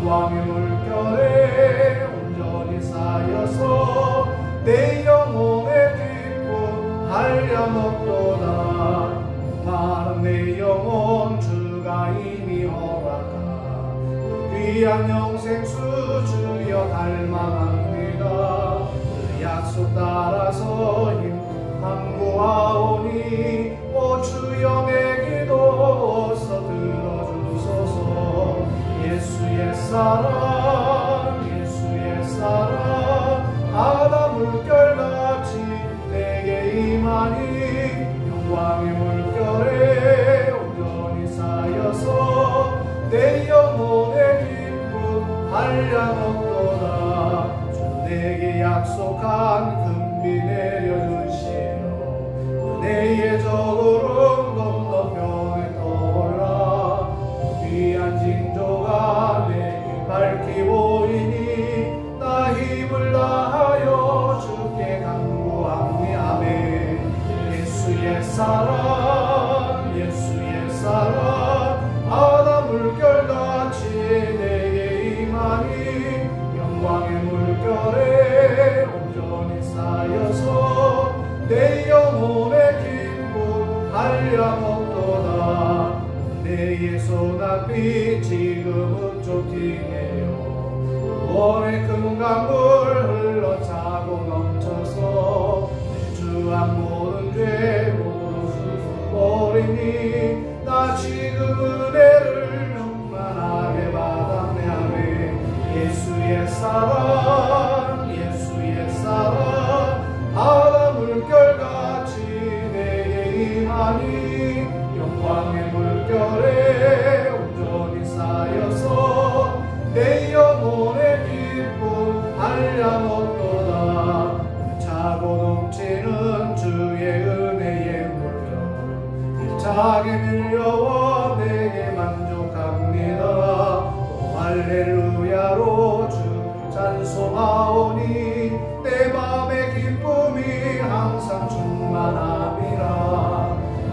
영광의 물결에 온전히 쌓여서 내 영혼의 기쁨 한량없도다. 많은 내 영혼 주가 이미 허락한 그 귀한 영생수 주여 닮아갑니다. 그 약속 따라서 힘 간구하오니 오 주여 내 기도 어서 들어주소서. 예수의 사랑 예수의 사랑 바다 물결같이 내게 임하니 영광의 물결에 온전히 쌓여서 내 영혼의 기쁨 한량없도다. 주 내게 약속한 금비 내려주시오. 은혜의 저구름 건너편에 떠올라 귀한 징조가 내게 밝히 보이니 나 힘을 다하여 주께 간구하니 아멘. 예수의 사랑 예수의 사랑 바다 물결같이 내게 임하니 영광의 물결에 온전히 쌓여서 내 영혼의 기쁨 한량없도다. 내의 손앞이 지금은 좁히네요. 원의 큰 강물 흘러차고 넘쳐서 내 주한 모든 죄 모두 씻어버리니 나 지금 은혜를 충만하게 받았네 아멘. 예수의 사랑 예수의 사랑 바다 물결같이 내게 임하니 영광의 물결에 온전히 쌓여서 내 영혼의 기쁨 한량없도다. 차고 넘치는 주의 은혜의 물결 힘차게 밀려와 내게 만족합니다. 오 할렐루야로 주 찬송하오니 내 맘의 기쁨이 항상 충만함이라.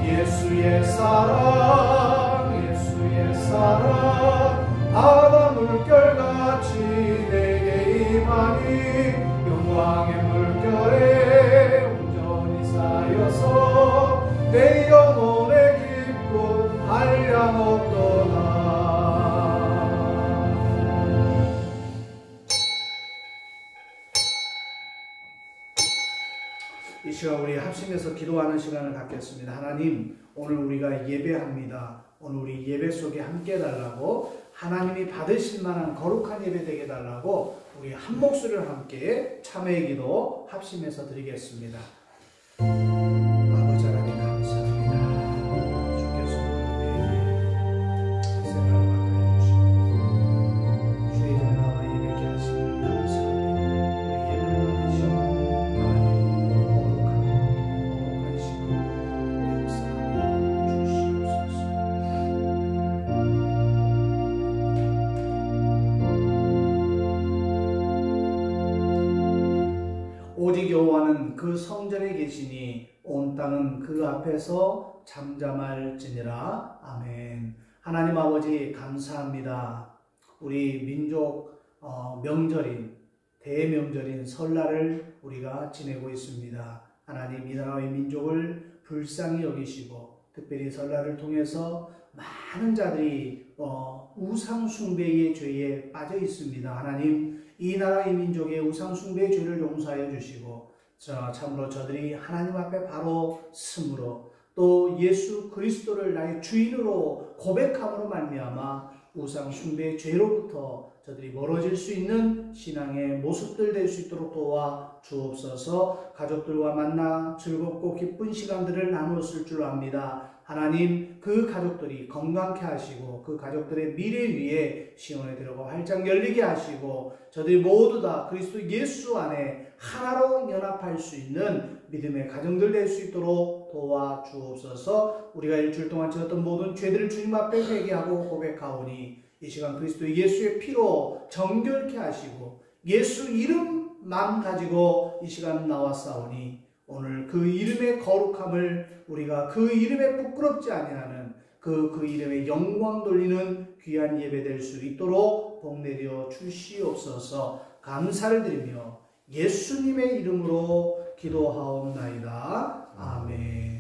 예수의 사랑 예수의 사랑 바다 물결같이 내게 임하니 영광의 물결에 온전히 쌓여서 내 영혼의 기쁨 한량없도다. 이 시간 우리 합심해서 기도하는 시간을 갖겠습니다. 하나님, 오늘 우리가 예배합니다. 오늘 우리 예배 속에 함께 해달라고, 하나님이 받으실 만한 거룩한 예배 되게 해달라고 우리 한 목소리를 함께 참회의 기도 합심해서 드리겠습니다. 아버지 하나님 감사합니다. 주께서 우리 생활을 바꿔 주시고 주의 전에 나와 예배케 하시니 감사합니다. 우리 예배를 받으시고 하나님 거룩한 시간 오직 여호와는 그 성전에 계시니 온 땅은 그 앞에서 잠잠할지니라. 아멘. 하나님 아버지 감사합니다. 우리 민족 명절인 대명절인 설날을 우리가 지내고 있습니다. 하나님 이 나라의 민족을 불쌍히 여기시고 특별히 설날을 통해서 많은 자들이 우상 숭배의 죄에 빠져 있습니다. 하나님 이 나라의 민족의 우상 숭배의 죄를 용서하여 주시고 참으로 저들이 하나님 앞에 바로 섬으로 또 예수 그리스도를 나의 주인으로 고백함으로 말미암아 우상 숭배의 죄로부터 저들이 멀어질 수 있는 신앙의 모습들 될 수 있도록 도와 주옵소서. 가족들과 만나 즐겁고 기쁜 시간들을 나누었을 줄 압니다. 하나님 그 가족들이 건강케 하시고 그 가족들의 미래 위에 시온에 들어가 활짝 열리게 하시고 저들이 모두 다 그리스도 예수 안에 하나로 연합할 수 있는 믿음의 가정들 될 수 있도록 도와주옵소서. 우리가 일주일 동안 지었던 모든 죄들을 주님 앞에 회개하고 고백하오니 이 시간 그리스도 예수의 피로 정결케 하시고 예수 이름만 가지고 이 시간 나왔사오니 오늘 그 이름의 거룩함을 우리가 그 이름에 부끄럽지 아니하는 그 이름에 영광 돌리는 귀한 예배 될 수 있도록 복 내려 주시옵소서. 감사를 드리며 예수님의 이름으로 기도하옵나이다. 아멘.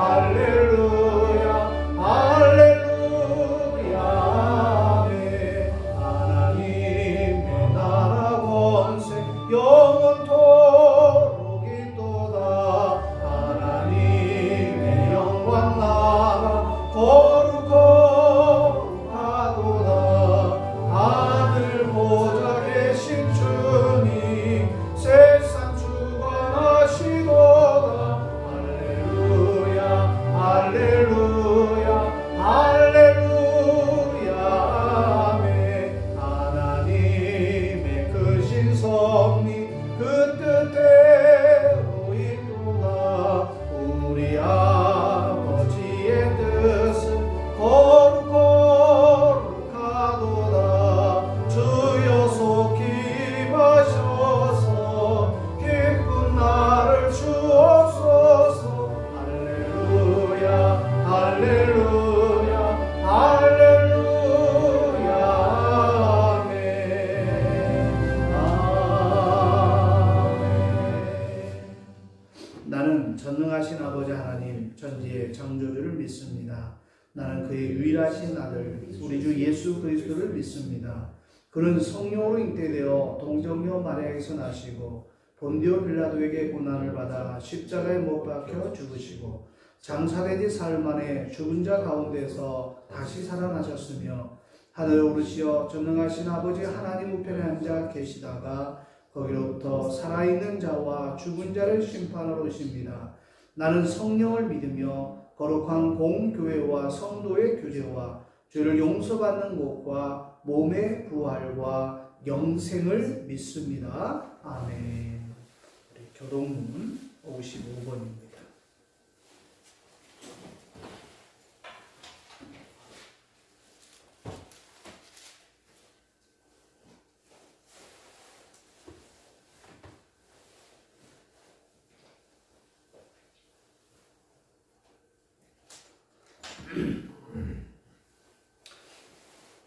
할렐루야 전능하신 아버지 하나님 천지의 창조주를 믿습니다. 나는 그의 유일하신 아들 우리 주 예수 그리스도를 믿습니다. 그는 성령으로 잉태되어 동정녀 마리아에게서 나시고 본디오 빌라도에게 고난을 받아 십자가에 못 박혀 죽으시고 장사된 지 사흘 만에 죽은 자 가운데서 다시 살아나셨으며 하늘에 오르시어 전능하신 아버지 하나님 우편에 앉아 계시다가 거기로부터 살아있는 자와 죽은 자를 심판하러 오십니다. 나는 성령을 믿으며 거룩한 공교회와 성도의 교제와 죄를 용서받는 것과 몸의 부활과 영생을 믿습니다. 아멘. 우리 교동문 55번입니다.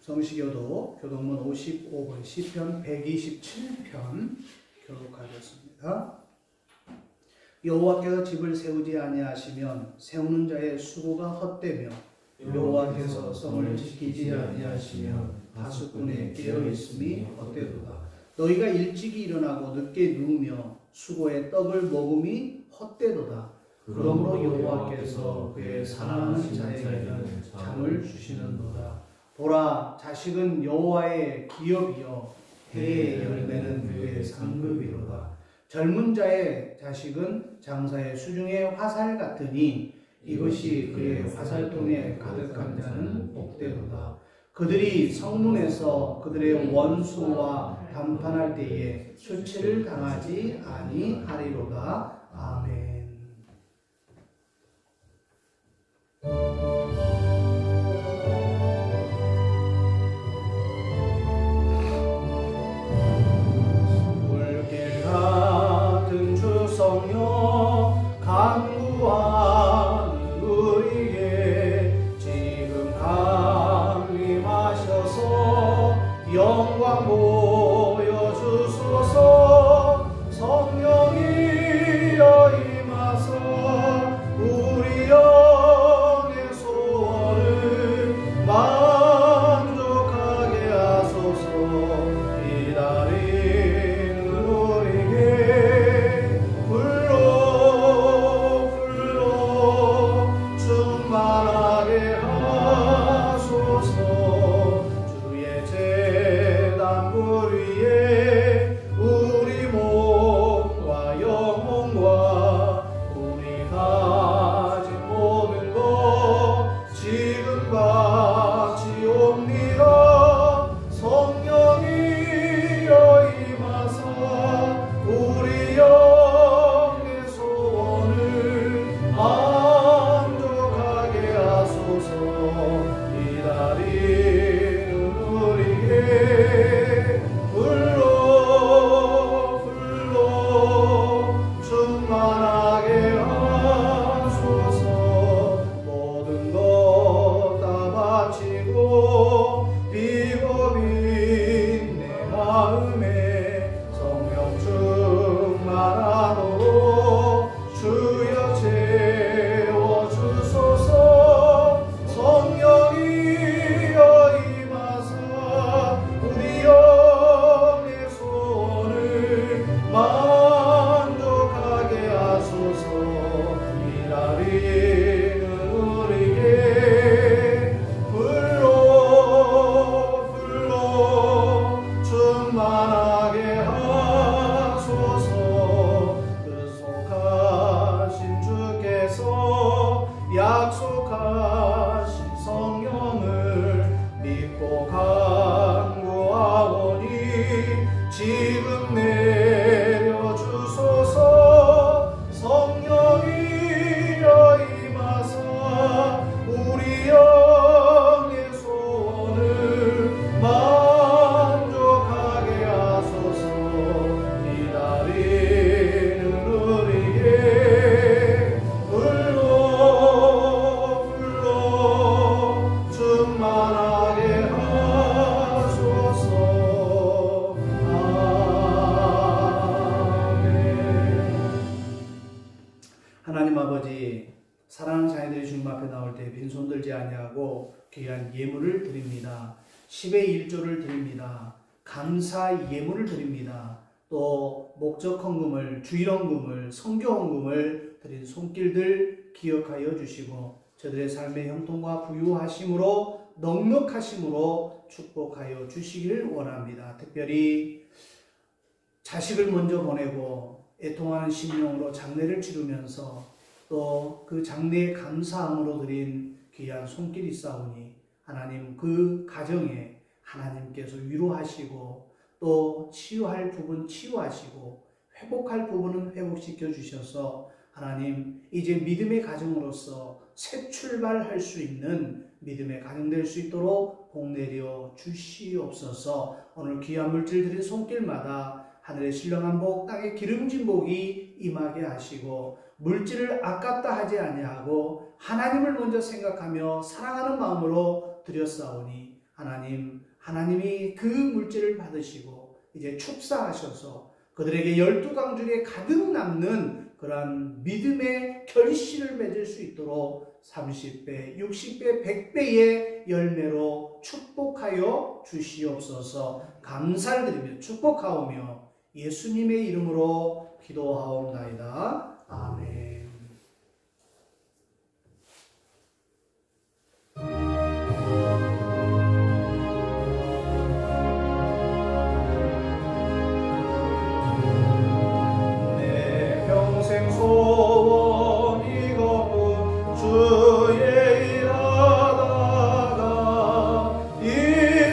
성시교도 교동문 55번 시편 127편 교독하겠습니다. 여호와께서 집을 세우지 아니하시면 세우는 자의 수고가 헛되며 여호와께서 성을 지키지 아니하시면 다수꾼의 깨어있음이 헛되도다. 너희가 일찍이 일어나고 늦게 누우며 수고의 떡을 먹음이 헛되도다. 그러므로 여호와께서 그의 사랑하는 자에게는 잠을 주시는도다. 보라, 자식은 여호와의 기업이요 해의 열매는 그의 상급이로다. 젊은 자의 자식은 장사의 수중의 화살 같으니 이것이 그의 화살통에 가득한 자는 복되도다. 그들이 성문에서 그들의 원수와 담판할 때에 수치를 당하지 아니하리로다. 아멘. 성령 간구하는 우리에게 지금 강림하셔서 영광 보여주소서. 성령이여 임하사 우리 영의 소원을 만족하게 하소서. 기다리는 우리에게 충만하게 하소서. 주의 제단불 위에 우리 몸과 영혼과 우리 가진 모든 것 지금 바치옵니다. 성령이여 임하사 우리 영의 소원을 기다리는 우리에게 불러 충만하게 하소서. 모든 것 다 바치고 비고빈 내 마음에 성령 충만하도록 주여 채워주소서. 성령이여 임하사 우리 영의 소원을 만족하게 하소서. 기다리는 우리에게 불러 충만하게 빈손 들지 아니하고 귀한 예물을 드립니다. 10의 1조를 드립니다. 감사 예물을 드립니다. 또 목적 헌금을, 주일 헌금을, 선교 헌금을 드린 손길들 기억하여 주시고 저들의 삶의 형통과 부유하심으로 넉넉하심으로 축복하여 주시기를 원합니다. 특별히 자식을 먼저 보내고 애통하는 심령으로 장례를 치르면서 또 그 장례에 감사함으로 드린 귀한 손길이 있사오니 하나님 그 가정에 하나님께서 위로하시고 또 치유할 부분 치유하시고 회복할 부분은 회복시켜 주셔서 하나님 이제 믿음의 가정으로서 새 출발할 수 있는 믿음의 가정 될 수 있도록 복 내려 주시옵소서. 오늘 귀한 물질 드린 손길마다 하늘의 신령한 복, 땅의 기름진 복이 임하게 하시고 물질을 아깝다 하지 아니하고 하나님을 먼저 생각하며 사랑하는 마음으로 드렸사오니 하나님이 그 물질을 받으시고 이제 축사하셔서 그들에게 12강줄에 가득 남는 그러한 믿음의 결실을 맺을 수 있도록 30배, 60배, 100배의 열매로 축복하여 주시옵소서. 감사를 드리며 축복하오며 예수님의 이름으로 기도하옵나이다. 아멘. 내 평생 소원 이것뿐 주의 일하다가 이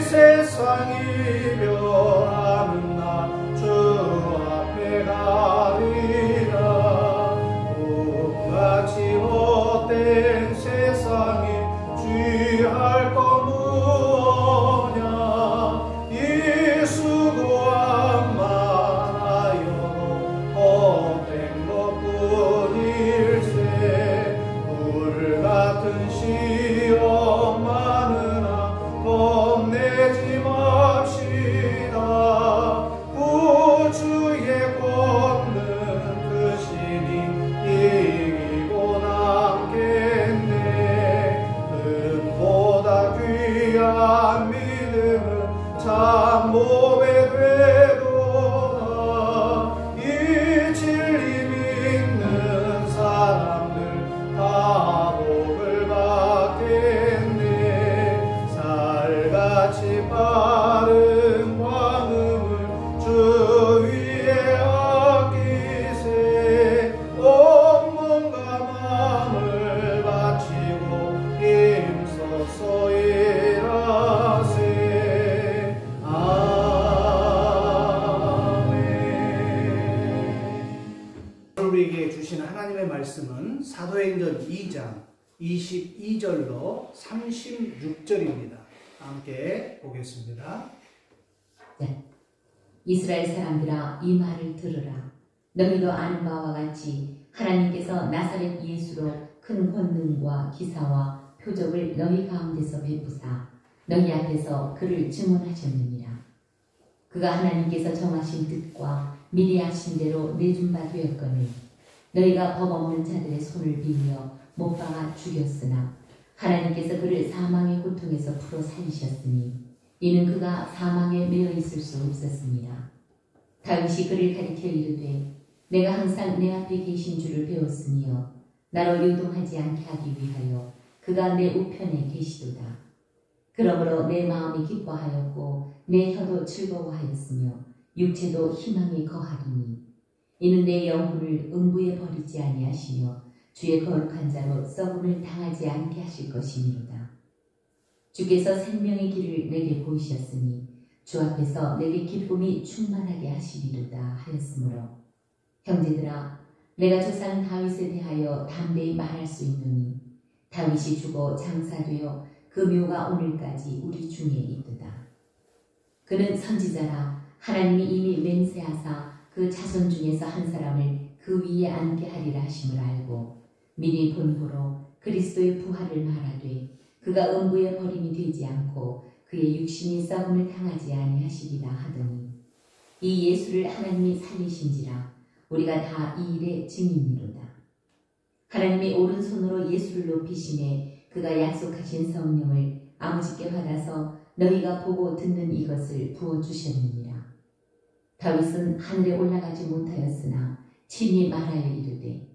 세상 이별하는 날 주 앞에 가리라. 꿈같이 헛된 세상에 취할 것 무엇냐. 이 수고한 많아요 헛된 것뿐일세. 불같은 시험 많으나 겁내지 맙시다. 구주의 권능 그 신이 이기고 남겠네. 금보다 귀한 믿음은 참 몸에 되도다. 이 진리 믿는 사람들 다 복을 받겠네. 살같이 빠른 광음을 주 위에 아끼세. 온 몸과 마음을 바치고 힘써서 일하세. 아멘. 우리에게 주신 하나님의 말씀은 사도행전 2장 22절로 36절입니다. 함께 보겠습니다. 네. 이스라엘 사람들아 이 말을 들으라. 너희도 아는 바와 같이 하나님께서 나사렛 예수로 큰 권능과 기사와 표적을 너희 가운데서 베푸사 너희 앞에서 그를 증언하셨느니라. 그가 하나님께서 정하신 뜻과 미리 하신 대로 내준 바 되었거늘 너희가 법 없는 자들의 손을 빌려 못 박아 죽였으나 하나님께서 그를 사망의 고통에서 풀어 살리셨으니 이는 그가 사망에 매여 있을 수 없었습니다. 다윗이 그를 가리켜 이르되 내가 항상 내 앞에 계신 줄을 배웠으니요 나로 요동하지 않게 하기 위하여 그가 내 우편에 계시도다. 그러므로 내 마음이 기뻐하였고 내 혀도 즐거워하였으며 육체도 희망이 거하리니 이는 내 영혼을 음부에 버리지 아니하시며 주의 거룩한 자로 썩음을 당하지 않게 하실 것이니로다. 주께서 생명의 길을 내게 보이셨으니 주 앞에서 내게 기쁨이 충만하게 하시리로다 하였으므로 형제들아 내가 조상 다윗에 대하여 담대히 말할 수 있노니 다윗이 죽어 장사되어 그 묘가 오늘까지 우리 중에 있도다. 그는 선지자라 하나님이 이미 맹세하사 그 자손 중에서 한 사람을 그 위에 앉게 하리라 하심을 알고 미리 본보로 그리스도의 부활을 말하되 그가 음부에 버림이 되지 않고 그의 육신이 썩음을 당하지 아니하시리라 하더니 이 예수를 하나님이 살리신지라 우리가 다 이 일의 증인이로다. 하나님이 오른손으로 예수를 높이심에 그가 약속하신 성령을 아버지께 받아서 너희가 보고 듣는 이것을 부어주셨느니라. 다윗은 하늘에 올라가지 못하였으나 친히 말하여 이르되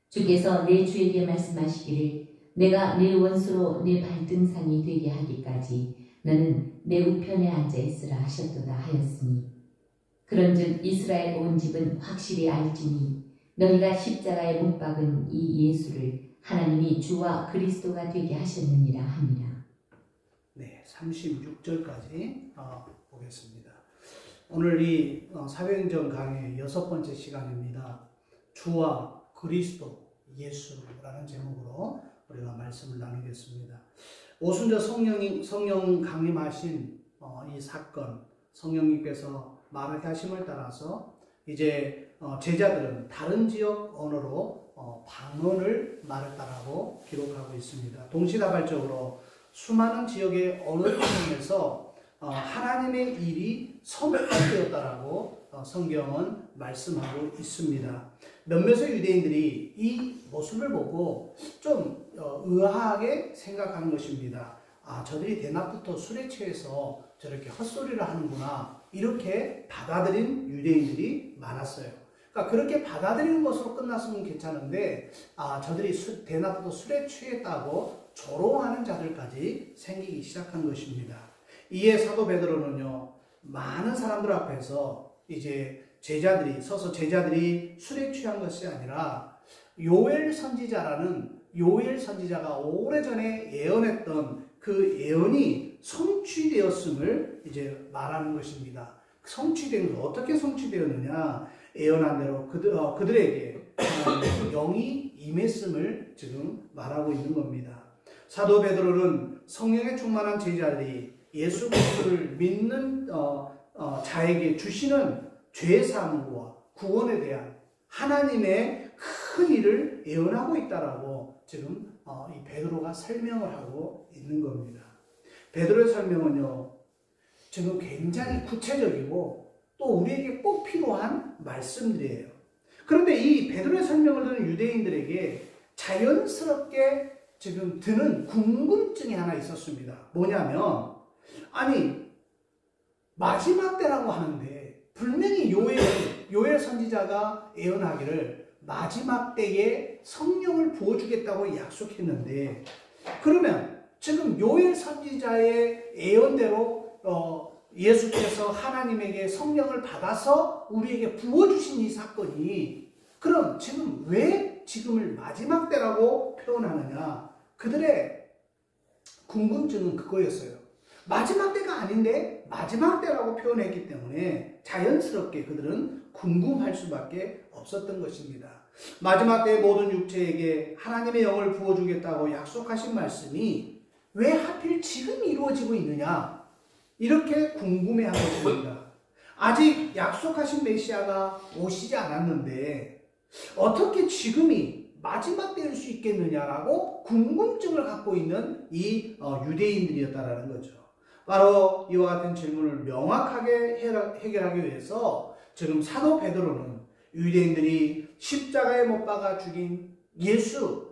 주께서 내 주에게 말씀하시기를 내가 내 원수로 내 발등상이 되게 하기까지 너는 내 우편에 앉아 있으라 하셨도다 하였으니 그런즉 이스라엘 온 집은 확실히 알지니 너희가 십자가에 못 박은 이 예수를 하나님이 주와 그리스도가 되게 하셨느니라 하니라. 네, 36절까지 보겠습니다. 오늘 이 사도행전 강의 6번째 시간입니다. 주와 그리스도 예수라는 제목으로 우리가 말씀을 나누겠습니다. 오순절 성령 강림하신 이 사건, 성령님께서 말하게 하심을 따라서 이제 제자들은 다른 지역 언어로 방언을 말했다라고 기록하고 있습니다. 동시다발적으로 수많은 지역의 언어를 통해서 하나님의 일이 선포되었다라고 성경은 말씀하고 있습니다. 몇몇의 유대인들이 이 모습을 보고 좀 의아하게 생각하는 것입니다. 아, 저들이 대낮부터 술에 취해서 저렇게 헛소리를 하는구나, 이렇게 받아들인 유대인들이 많았어요. 그러니까 그렇게 받아들이는 것으로 끝났으면 괜찮은데, 아, 저들이 대낮부터 술에 취했다고 조롱하는 자들까지 생기기 시작한 것입니다. 이에 사도 베드로는요, 많은 사람들 앞에서 이제 제자들이 술에 취한 것이 아니라 요엘 선지자가 오래전에 예언했던 그 예언이 성취되었음을 이제 말하는 것입니다. 성취된 것, 어떻게 성취되었느냐? 예언한 대로 그들에게 영이 임했음을 지금 말하고 있는 겁니다. 사도 베드로는 성령에 충만한 제자들이 예수 그리스도를 믿는 자에게 주시는 죄사함과 구원에 대한 하나님의 큰 일을 예언하고 있다라고 지금 이 베드로가 설명을 하고 있는 겁니다. 베드로의 설명은요, 지금 굉장히 구체적이고 또 우리에게 꼭 필요한 말씀들이에요. 그런데 이 베드로의 설명을 듣는 유대인들에게 자연스럽게 지금 드는 궁금증이 하나 있었습니다. 뭐냐면, 아니, 마지막 때라고 하는데 분명히 요엘 선지자가 예언하기를 마지막 때에 성령을 부어주겠다고 약속했는데, 그러면 지금 요엘 선지자의 예언대로 예수께서 하나님에게 성령을 받아서 우리에게 부어주신 이 사건이, 그럼 지금 왜 지금을 마지막 때라고 표현하느냐? 그들의 궁금증은 그거였어요. 마지막 때가 아닌데 마지막 때라고 표현했기 때문에 자연스럽게 그들은 궁금할 수밖에 없었던 것입니다. 마지막 때의 모든 육체에게 하나님의 영을 부어주겠다고 약속하신 말씀이 왜 하필 지금 이루어지고 있느냐? 이렇게 궁금해한 것입니다. 아직 약속하신 메시아가 오시지 않았는데 어떻게 지금이 마지막 때일 수 있겠느냐라고 궁금증을 갖고 있는 이 유대인들이었다라는 거죠. 바로 이와 같은 질문을 명확하게 해결하기 위해서 지금 사도 베드로는 유대인들이 십자가에 못 박아 죽인 예수,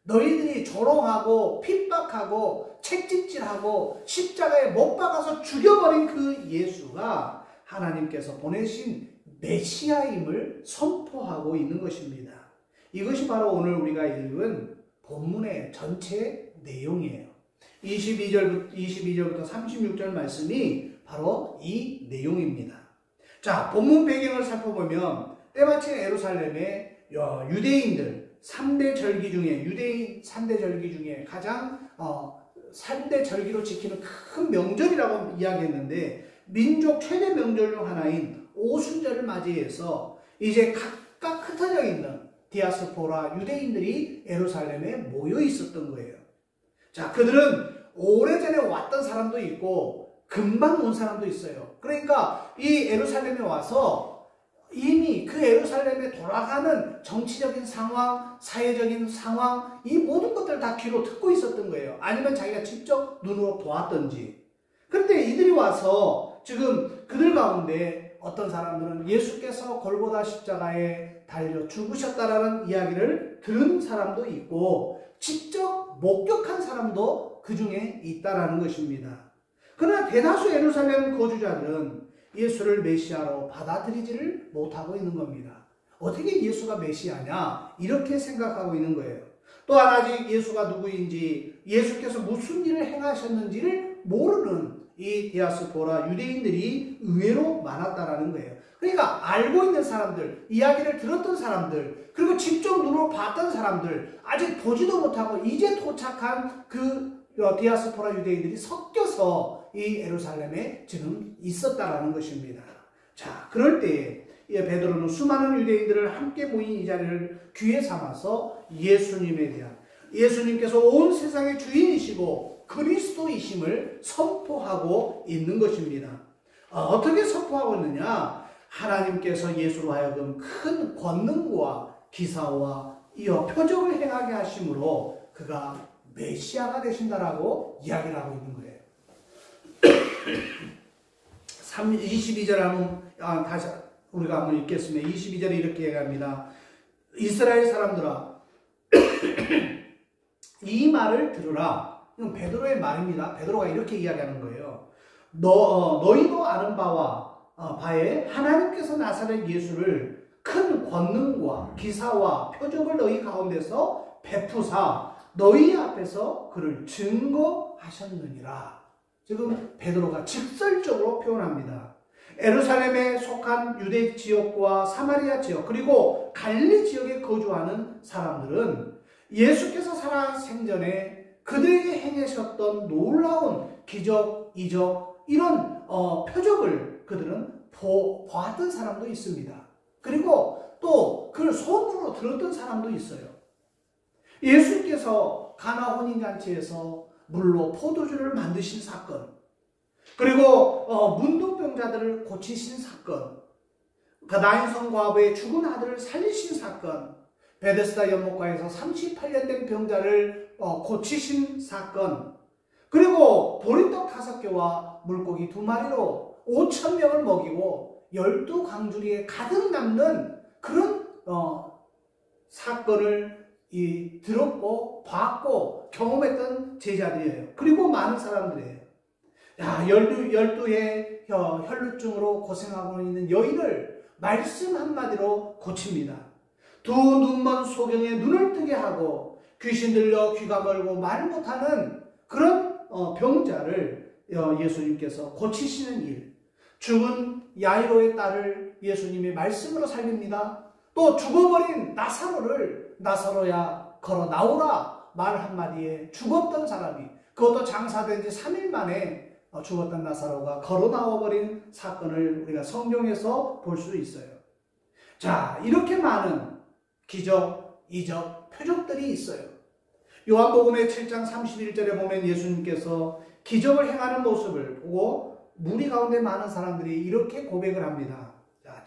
너희들이 조롱하고 핍박하고 책짓질하고 십자가에 못 박아서 죽여버린 그 예수가 하나님께서 보내신 메시아임을 선포하고 있는 것입니다. 이것이 바로 오늘 우리가 읽은 본문의 전체 내용이에요. 22절부터 36절 말씀이 바로 이 내용입니다. 자, 본문 배경을 살펴보면 때마침 예루살렘의 유대인들 3대 절기 중에, 유대인 3대 절기 중에 가장 3대 절기로 지키는 큰 명절이라고 이야기했는데, 민족 최대 명절 중 하나인 오순절을 맞이해서 이제 각각 흩어져 있는 디아스포라 유대인들이 예루살렘에 모여 있었던 거예요. 자, 그들은 오래전에 왔던 사람도 있고 금방 온 사람도 있어요. 그러니까 이 예루살렘에 와서 이미 그 예루살렘에 돌아가는 정치적인 상황, 사회적인 상황, 이 모든 것들을 다 귀로 듣고 있었던 거예요. 아니면 자기가 직접 눈으로 보았던지. 그런데 이들이 와서 지금 그들 가운데 어떤 사람들은 예수께서 골고다 십자가에 달려 죽으셨다라는 이야기를 들은 사람도 있고, 직접 직접 목격한 사람도 그 중에 있다라는 것입니다. 그러나 대다수 예루살렘 거주자들은 예수를 메시아로 받아들이지를 못하고 있는 겁니다. 어떻게 예수가 메시아냐? 이렇게 생각하고 있는 거예요. 또한 아직 예수가 누구인지, 예수께서 무슨 일을 행하셨는지를 모르는 이 디아스포라 유대인들이 의외로 많았다라는 거예요. 그러니까 알고 있는 사람들, 이야기를 들었던 사람들, 그리고 직접 눈으로 봤던 사람들, 아직 보지도 못하고 이제 도착한 그 디아스포라 유대인들이 섞여서 이 예루살렘에 지금 있었다라는 것입니다. 자, 그럴 때에 베드로는 수많은 유대인들을 함께 모인 이 자리를 기회 삼아서 예수님에 대한, 예수님께서 온 세상의 주인이시고 그리스도이심을 선포하고 있는 것입니다. 어떻게 선포하고 있느냐? 하나님께서 예수로 하여금 큰 권능과 기사와 이어 표적을 행하게 하심으로 그가 메시아가 되신다라고 이야기를 하고 있는 거예요. 22절 한번 다시 우리가 한번 읽겠습니다. 22절에 이렇게 얘기합니다. 이스라엘 사람들아 이 말을 들으라. 이건 베드로의 말입니다. 베드로가 이렇게 이야기하는 거예요. 너희도 아는 바에 하나님께서 나사렛 예수를 큰 권능과 기사와 표적을 너희 가운데서 베푸사 너희 앞에서 그를 증거하셨느니라. 지금 베드로가 직설적으로 표현합니다. 예루살렘에 속한 유대 지역과 사마리아 지역 그리고 갈릴리 지역에 거주하는 사람들은 예수께서 살아 생전에 그들에게 행하셨던 놀라운 기적, 이적 이런 표적을 그들은 보았던 사람도 있습니다. 그리고 또 그걸 손으로 들었던 사람도 있어요. 예수님께서 가나 혼인잔치에서 물로 포도주를 만드신 사건, 그리고 문둥병자들을 고치신 사건, 나인성 과부의 죽은 아들을 살리신 사건, 베데스다 연못가에서 38년 된 병자를 고치신 사건, 그리고 보리떡 5개와 물고기 2마리로 5,000명을 먹이고 12강주리에 가득 남는 그런 사건을 들었고 봤고 경험했던 제자들이에요. 그리고 많은 사람들이에요. 야, 12의 혈루증으로 고생하고 있는 여인을 말씀 한마디로 고칩니다. 두 눈먼 소경의 눈을 뜨게 하고 귀신 들려 귀가 멀고 말 못하는 그런 병자를 예수님께서 고치시는 일, 죽은 야이로의 딸을 예수님이 말씀으로 살립니다. 또 죽어버린 나사로야 걸어 나오라 말 한마디에 죽었던 사람이, 그것도 장사된 지 3일 만에 죽었던 나사로가 걸어 나와버린 사건을 우리가 성경에서 볼 수 있어요. 자, 이렇게 많은 기적, 이적, 표적들이 있어요. 요한복음의 7장 31절에 보면 예수님께서 기적을 행하는 모습을 보고 무리 가운데 많은 사람들이 이렇게 고백을 합니다. 자,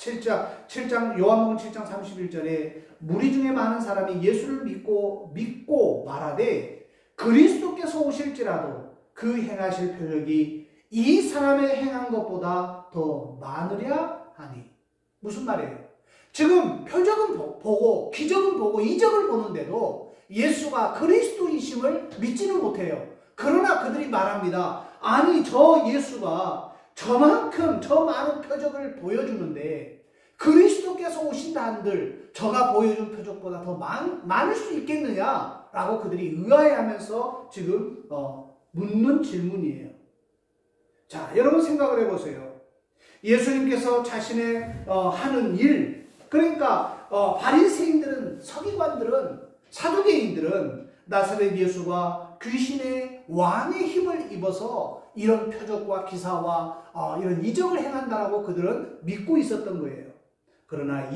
7장 요한복음 7장 31절에 무리 중에 많은 사람이 예수를 믿고 말하되 그리스도께서 오실지라도 그 행하실 표적이 이 사람의 행한 것보다 더 많으랴 하니. 무슨 말이에요? 지금 표적은 보고 기적은 보고 이적을 보는데도 예수가 그리스도이심을 믿지는 못해요. 그러나 그들이 말합니다. 아니, 저 예수가 저만큼 저 많은 표적을 보여주는데 그리스도께서 오신다 한들 저가 보여준 표적보다 더 많을 수 있겠느냐라고 그들이 의아해하면서 지금 묻는 질문이에요. 자, 여러분 생각을 해보세요. 예수님께서 자신의 하는 일, 그러니까 바리새인들은, 서기관들은, 사두개인들은 나사렛 예수가 귀신의 왕의 힘을 입어서 이런 표적과 기사와 이런 이적을 행한다라고 그들은 믿고 있었던 거예요. 그러나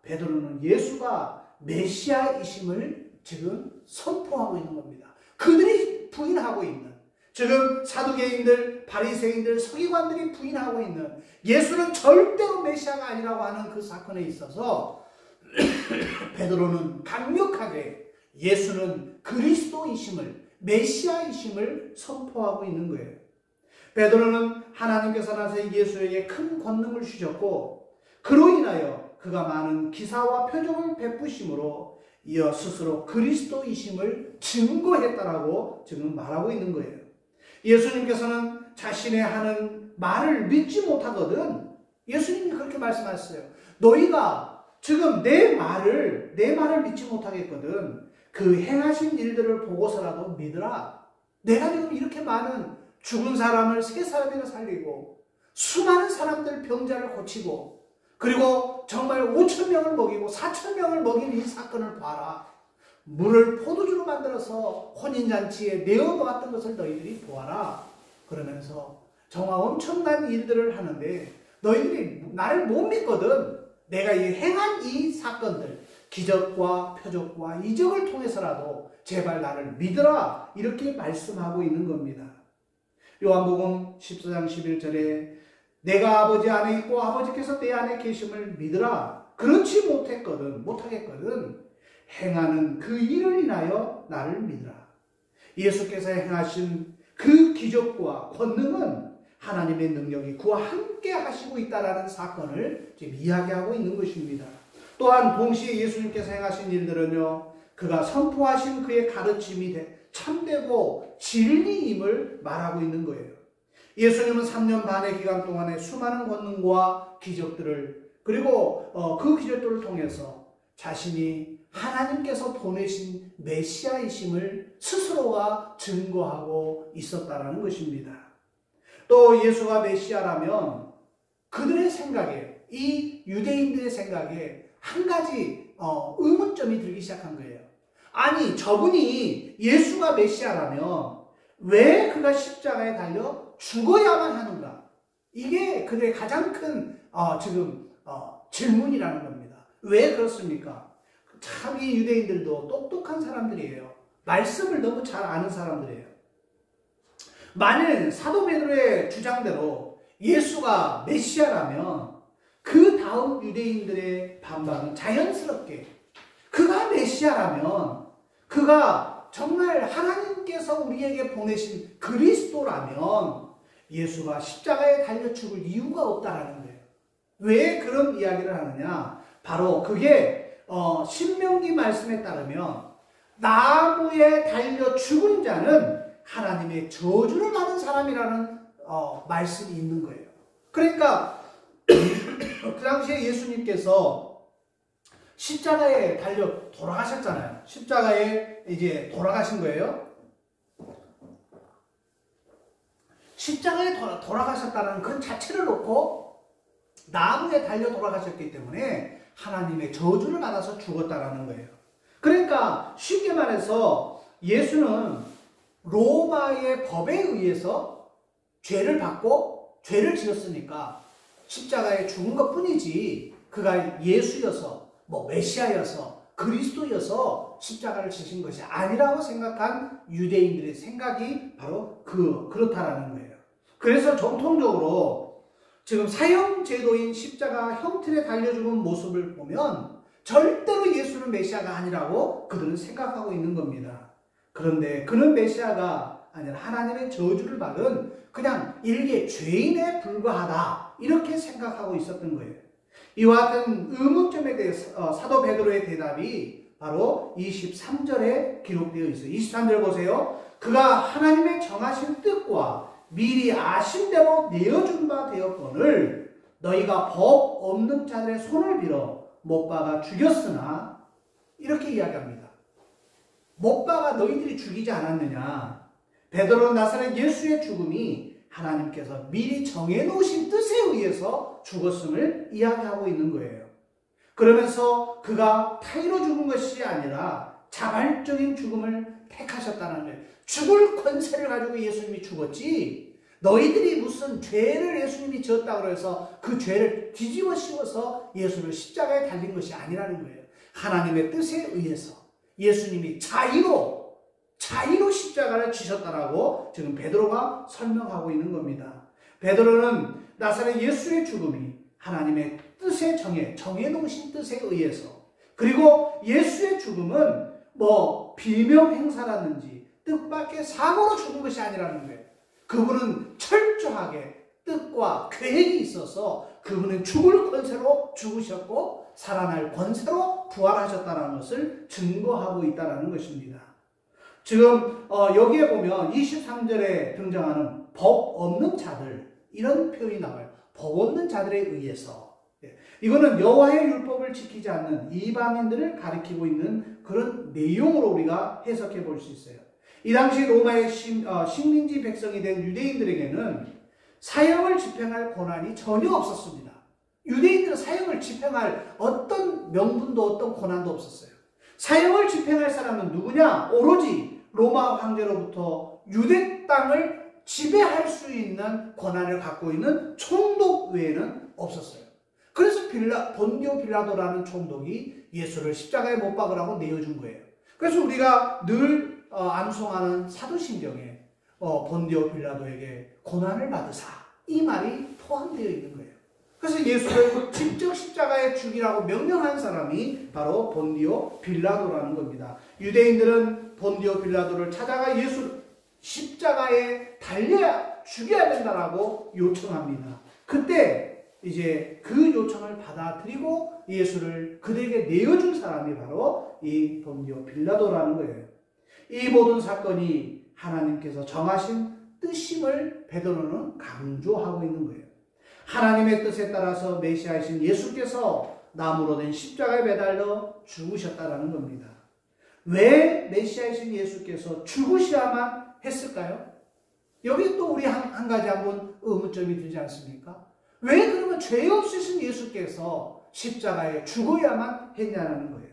베드로는 예수가 메시아이심을 지금 선포하고 있는 겁니다. 그들이 부인하고 있는, 지금 사두개인들, 바리새인들, 서기관들이 부인하고 있는 예수는 절대로 메시아가 아니라고 하는 그 사건에 있어서 베드로는 강력하게 예수는 그리스도이심을, 메시아이심을 선포하고 있는 거예요. 베드로는 하나님께서 나서 예수에게 큰 권능을 주셨고 그로 인하여 그가 많은 기사와 표적을 베푸심으로 이어 스스로 그리스도이심을 증거했다라고 지금 말하고 있는 거예요. 예수님께서는 자신의 하는 말을 믿지 못하거든 예수님이 그렇게 말씀하셨어요. 너희가 지금 내 말을 믿지 못하겠거든 그 행하신 일들을 보고서라도 믿으라. 내가 지금 이렇게 많은 죽은 사람을 3사람이나 살리고 수많은 사람들 병자를 고치고 그리고 정말 5,000명을 먹이고 4,000명을 먹인 이 사건을 봐라. 물을 포도주로 만들어서 혼인잔치에 내어놓았던 것을 너희들이 보아라. 그러면서 정말 엄청난 일들을 하는데 너희들이 나를 못 믿거든. 내가 행한 이 사건들 기적과 표적과 이적을 통해서라도 제발 나를 믿으라. 이렇게 말씀하고 있는 겁니다. 요한복음 14장 11절에 내가 아버지 안에 있고 아버지께서 내 안에 계심을 믿으라. 그렇지 못하겠거든 행하는 그 일을 인하여 나를 믿으라. 예수께서 행하신 그 기적과 권능은 하나님의 능력이 그와 함께 하시고 있다라는 사건을 지금 이야기하고 있는 것입니다. 또한 동시에 예수님께서 행하신 일들은요, 그가 선포하신 그의 가르침이 참되고 진리임을 말하고 있는 거예요. 예수님은 3년 반의 기간 동안에 수많은 권능과 기적들을 그리고 그 기적들을 통해서 자신이 하나님께서 보내신 메시아이심을 스스로가 증거하고 있었다라는 것입니다. 또 예수가 메시아라면 그들의 생각에 이 유대인들의 생각에 한 가지 의문점이 들기 시작한 거예요. 아니 저분이 예수가 메시아라면 왜 그가 십자가에 달려 죽어야만 하는가? 이게 그들의 가장 큰 질문이라는 겁니다. 왜 그렇습니까? 참 이 유대인들도 똑똑한 사람들이에요. 말씀을 너무 잘 아는 사람들이에요. 만일 사도 베드로의 주장대로 예수가 메시아라면 그 다음 유대인들의 반박은 자연스럽게 그가 메시아라면 그가 정말 하나님께서 우리에게 보내신 그리스도라면 예수가 십자가에 달려 죽을 이유가 없다라는 거예요. 왜 그런 이야기를 하느냐? 바로 그게 신명기 말씀에 따르면 나무에 달려 죽은 자는 하나님의 저주를 받은 사람이라는 말씀이 있는 거예요. 그러니까 그 당시에 예수님께서 십자가에 달려 돌아가셨잖아요. 십자가에 이제 돌아가신 거예요. 십자가에 돌아가셨다는 그 자체를 놓고 나무에 달려 돌아가셨기 때문에 하나님의 저주를 받아서 죽었다라는 거예요. 그러니까 쉽게 말해서 예수는 로마의 법에 의해서 죄를 받고 죄를 지었으니까 십자가에 죽은 것 뿐이지 그가 예수여서 메시아여서 그리스도여서 십자가를 지신 것이 아니라고 생각한 유대인들의 생각이 바로 그렇다라는 거예요. 그래서 정통적으로 지금 사형제도인 십자가 형틀에 달려 죽은 모습을 보면 절대로 예수는 메시아가 아니라고 그들은 생각하고 있는 겁니다. 그런데 그는 메시아가 아니라 하나님의 저주를 받은 그냥 일개 죄인에 불과하다 이렇게 생각하고 있었던 거예요. 이와 같은 의문점에 대해서 사도 베드로의 대답이 바로 23절에 기록되어 있어요. 23절 보세요. 그가 하나님의 정하신 뜻과 미리 아신 대로 내어준 바 되었거늘 너희가 법 없는 자들의 손을 빌어 못 박아 죽였으나 이렇게 이야기합니다. 못 박아 너희들이 죽이지 않았느냐? 베드로 나사렛 예수의 죽음이 하나님께서 미리 정해놓으신 뜻에 의해서 죽었음을 이야기하고 있는 거예요. 그러면서 그가 타의로 죽은 것이 아니라 자발적인 죽음을 택하셨다는 거예요. 죽을 권세를 가지고 예수님이 죽었지 너희들이 무슨 죄를 예수님이 지었다고 해서 그 죄를 뒤집어 씌워서 예수를 십자가에 달린 것이 아니라는 거예요. 하나님의 뜻에 의해서 예수님이 자의로 십자가를 지셨다라고 지금 베드로가 설명하고 있는 겁니다. 베드로는 나사렛 예수의 죽음이 하나님의 뜻에 정해놓으신 뜻에 의해서 그리고 예수의 죽음은 비명 행사라든지 뜻밖의 사고로 죽은 것이 아니라는 거예요. 그분은 철저하게 뜻과 계획이 있어서 그분은 죽을 권세로 죽으셨고 살아날 권세로 부활하셨다는 것을 증거하고 있다는 것입니다. 지금 여기에 보면 23절에 등장하는 법 없는 자들, 이런 표현이 나와요. 법 없는 자들에 의해서. 이거는 여호와의 율법을 지키지 않는 이방인들을 가리키고 있는 그런 내용으로 우리가 해석해 볼 수 있어요. 이 당시 로마의 식민지 백성이 된 유대인들에게는 사형을 집행할 권한이 전혀 없었습니다. 유대인들은 사형을 집행할 어떤 명분도 어떤 권한도 없었어요. 사형을 집행할 사람은 누구냐? 오로지 로마 황제로부터 유대 땅을 지배할 수 있는 권한을 갖고 있는 총독 외에는 없었어요. 그래서 본디오 빌라도라는 총독이 예수를 십자가에 못 박으라고 내어준 거예요. 그래서 우리가 늘 암송하는 사도신경에 본디오 빌라도에게 고난을 받으사, 이 말이 포함되어 있는 거예요. 그래서 예수를 직접 십자가에 죽이라고 명령한 사람이 바로 본디오 빌라도라는 겁니다. 유대인들은 본디오 빌라도를 찾아가 예수를 십자가에 달려야 죽여야 된다라고 요청합니다. 그때 이제 그 요청을 받아들이고 예수를 그들에게 내어준 사람이 바로 이 본디오 빌라도라는 거예요. 이 모든 사건이 하나님께서 정하신 뜻임을 베드로는 강조하고 있는 거예요. 하나님의 뜻에 따라서 메시아이신 예수께서 나무로 된 십자가에 매달려 죽으셨다라는 겁니다. 왜 메시아이신 예수께서 죽으셔야만 했을까요? 여기 또 우리 한 가지 한번 의문점이 들지 않습니까? 왜 그러면 죄 없으신 예수께서 십자가에 죽어야만 했냐는 거예요.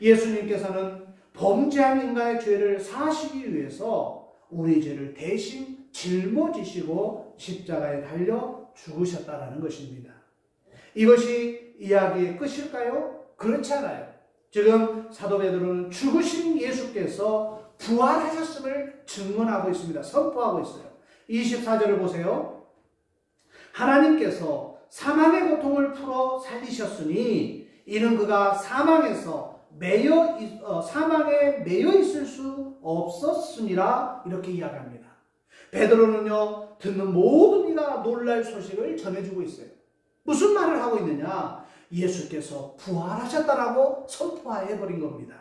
예수님께서는 범죄한 인간의 죄를 사시기 위해서 우리 죄를 대신 짊어지시고 십자가에 달려 죽으셨다는 것입니다. 이것이 이야기의 끝일까요? 그렇지 않아요. 지금 사도 베드로는 죽으신 예수께서 부활하셨음을 증언하고 있습니다. 선포하고 있어요. 24절을 보세요. 하나님께서 사망의 고통을 풀어 살리셨으니 이는 그가 사망에 매여 있을 수 없었으니라, 이렇게 이야기합니다. 베드로는요, 듣는 모든 이가 놀랄 소식을 전해주고 있어요. 무슨 말을 하고 있느냐? 예수께서 부활하셨다라고 선포해버린 겁니다.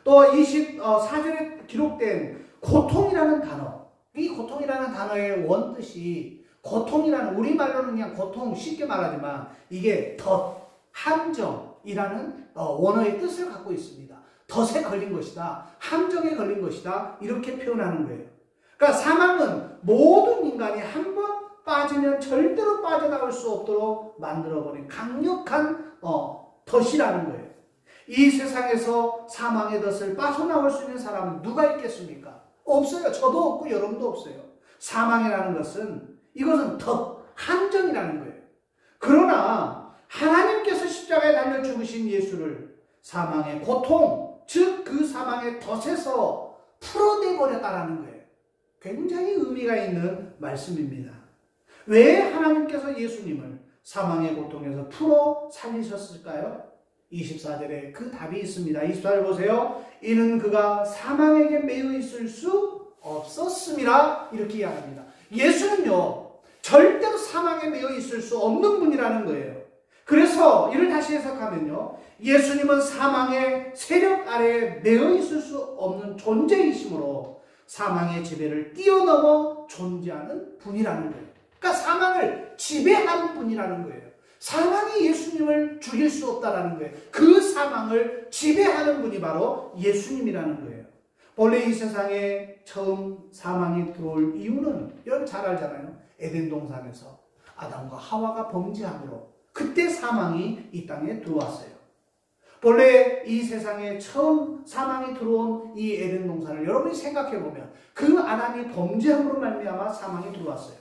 또 24절에 기록된 고통이라는 단어, 이 고통이라는 단어의 원뜻이, 고통이라는, 우리말로는 그냥 고통 쉽게 말하지만 이게 함정이라는 원어의 뜻을 갖고 있습니다. 덫에 걸린 것이다, 함정에 걸린 것이다, 이렇게 표현하는 거예요. 그러니까 사망은 모든 인간이 한 번 빠지면 절대로 빠져나올 수 없도록 만들어버린 강력한 덫이라는 거예요. 이 세상에서 사망의 덫을 빠져나올 수 있는 사람은 누가 있겠습니까? 없어요. 저도 없고 여러분도 없어요. 사망이라는 것은, 이것은 덫, 함정이라는 거예요. 그러나 하나님께서 십자가에 달려 죽으신 예수를 사망의 고통, 즉 그 사망의 덫에서 풀어내버렸다라는 거예요. 굉장히 의미가 있는 말씀입니다. 왜 하나님께서 예수님을 사망의 고통에서 풀어 살리셨을까요? 24절에 그 답이 있습니다. 24절 보세요. 이는 그가 사망에게 매여 있을 수 없었음이라, 이렇게 이야기합니다. 예수는요, 절대로 사망에 매여 있을 수 없는 분이라는 거예요. 그래서 이를 다시 해석하면요, 예수님은 사망의 세력 아래에 매여 있을 수 없는 존재이시므로 사망의 지배를 뛰어넘어 존재하는 분이라는 거예요. 그러니까 사망을 지배하는 분이라는 거예요. 사망이 예수님을 죽일 수 없다라는 거예요. 그 사망을 지배하는 분이 바로 예수님이라는 거예요. 본래 이 세상에 처음 사망이 들어올 이유는 여러분 잘 알잖아요. 에덴 동산에서 아담과 하와가 범죄함으로 그때 사망이 이 땅에 들어왔어요. 본래 이 세상에 처음 사망이 들어온 이 에덴 동산을 여러분이 생각해 보면 그 아담이 범죄함으로 말미암아 사망이 들어왔어요.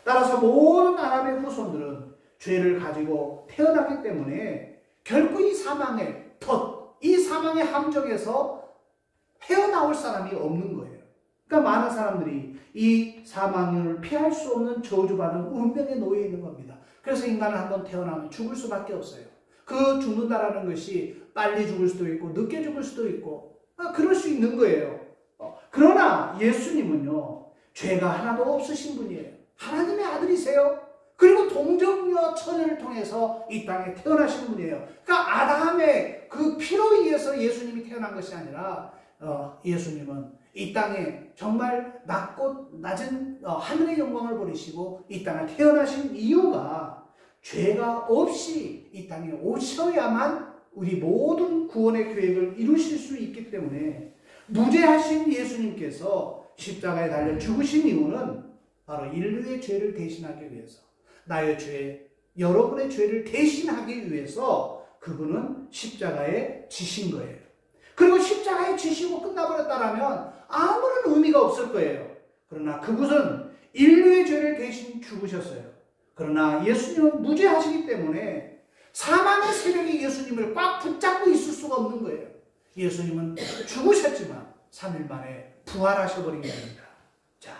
따라서 모든 아담의 후손들은 죄를 가지고 태어나기 때문에 결코 이 사망의 덫, 이 사망의 함정에서 헤어나올 사람이 없는 거예요. 그러니까 많은 사람들이 이 사망을 피할 수 없는 저주받은 운명에 놓여 있는 겁니다. 그래서 인간은 한번 태어나면 죽을 수밖에 없어요. 그 죽는다라는 것이 빨리 죽을 수도 있고 늦게 죽을 수도 있고 그럴 수 있는 거예요. 그러나 예수님은요, 죄가 하나도 없으신 분이에요. 하나님의 아들이세요. 그리고 동정녀 처녀를 통해서 이 땅에 태어나신 분이에요. 그러니까 아담의 그 피로 의해서 예수님이 태어난 것이 아니라 예수님은 이 땅에 정말 낮고 낮은 하늘의 영광을 버리시고 이 땅에 태어나신 이유가 죄가 없이 이 땅에 오셔야만 우리 모든 구원의 계획을 이루실 수 있기 때문에 무죄하신 예수님께서 십자가에 달려 죽으신 이유는 바로 인류의 죄를 대신하기 위해서, 나의 죄, 여러분의 죄를 대신하기 위해서 그분은 십자가에 지신 거예요. 그리고 십자가에 지시고 끝나버렸다라면 아무런 의미가 없을 거예요. 그러나 그분은 인류의 죄를 대신 죽으셨어요. 그러나 예수님은 무죄하시기 때문에 사망의 세력이 예수님을 꽉 붙잡고 있을 수가 없는 거예요. 예수님은 죽으셨지만 3일 만에 부활하셔버린 겁니다. 자,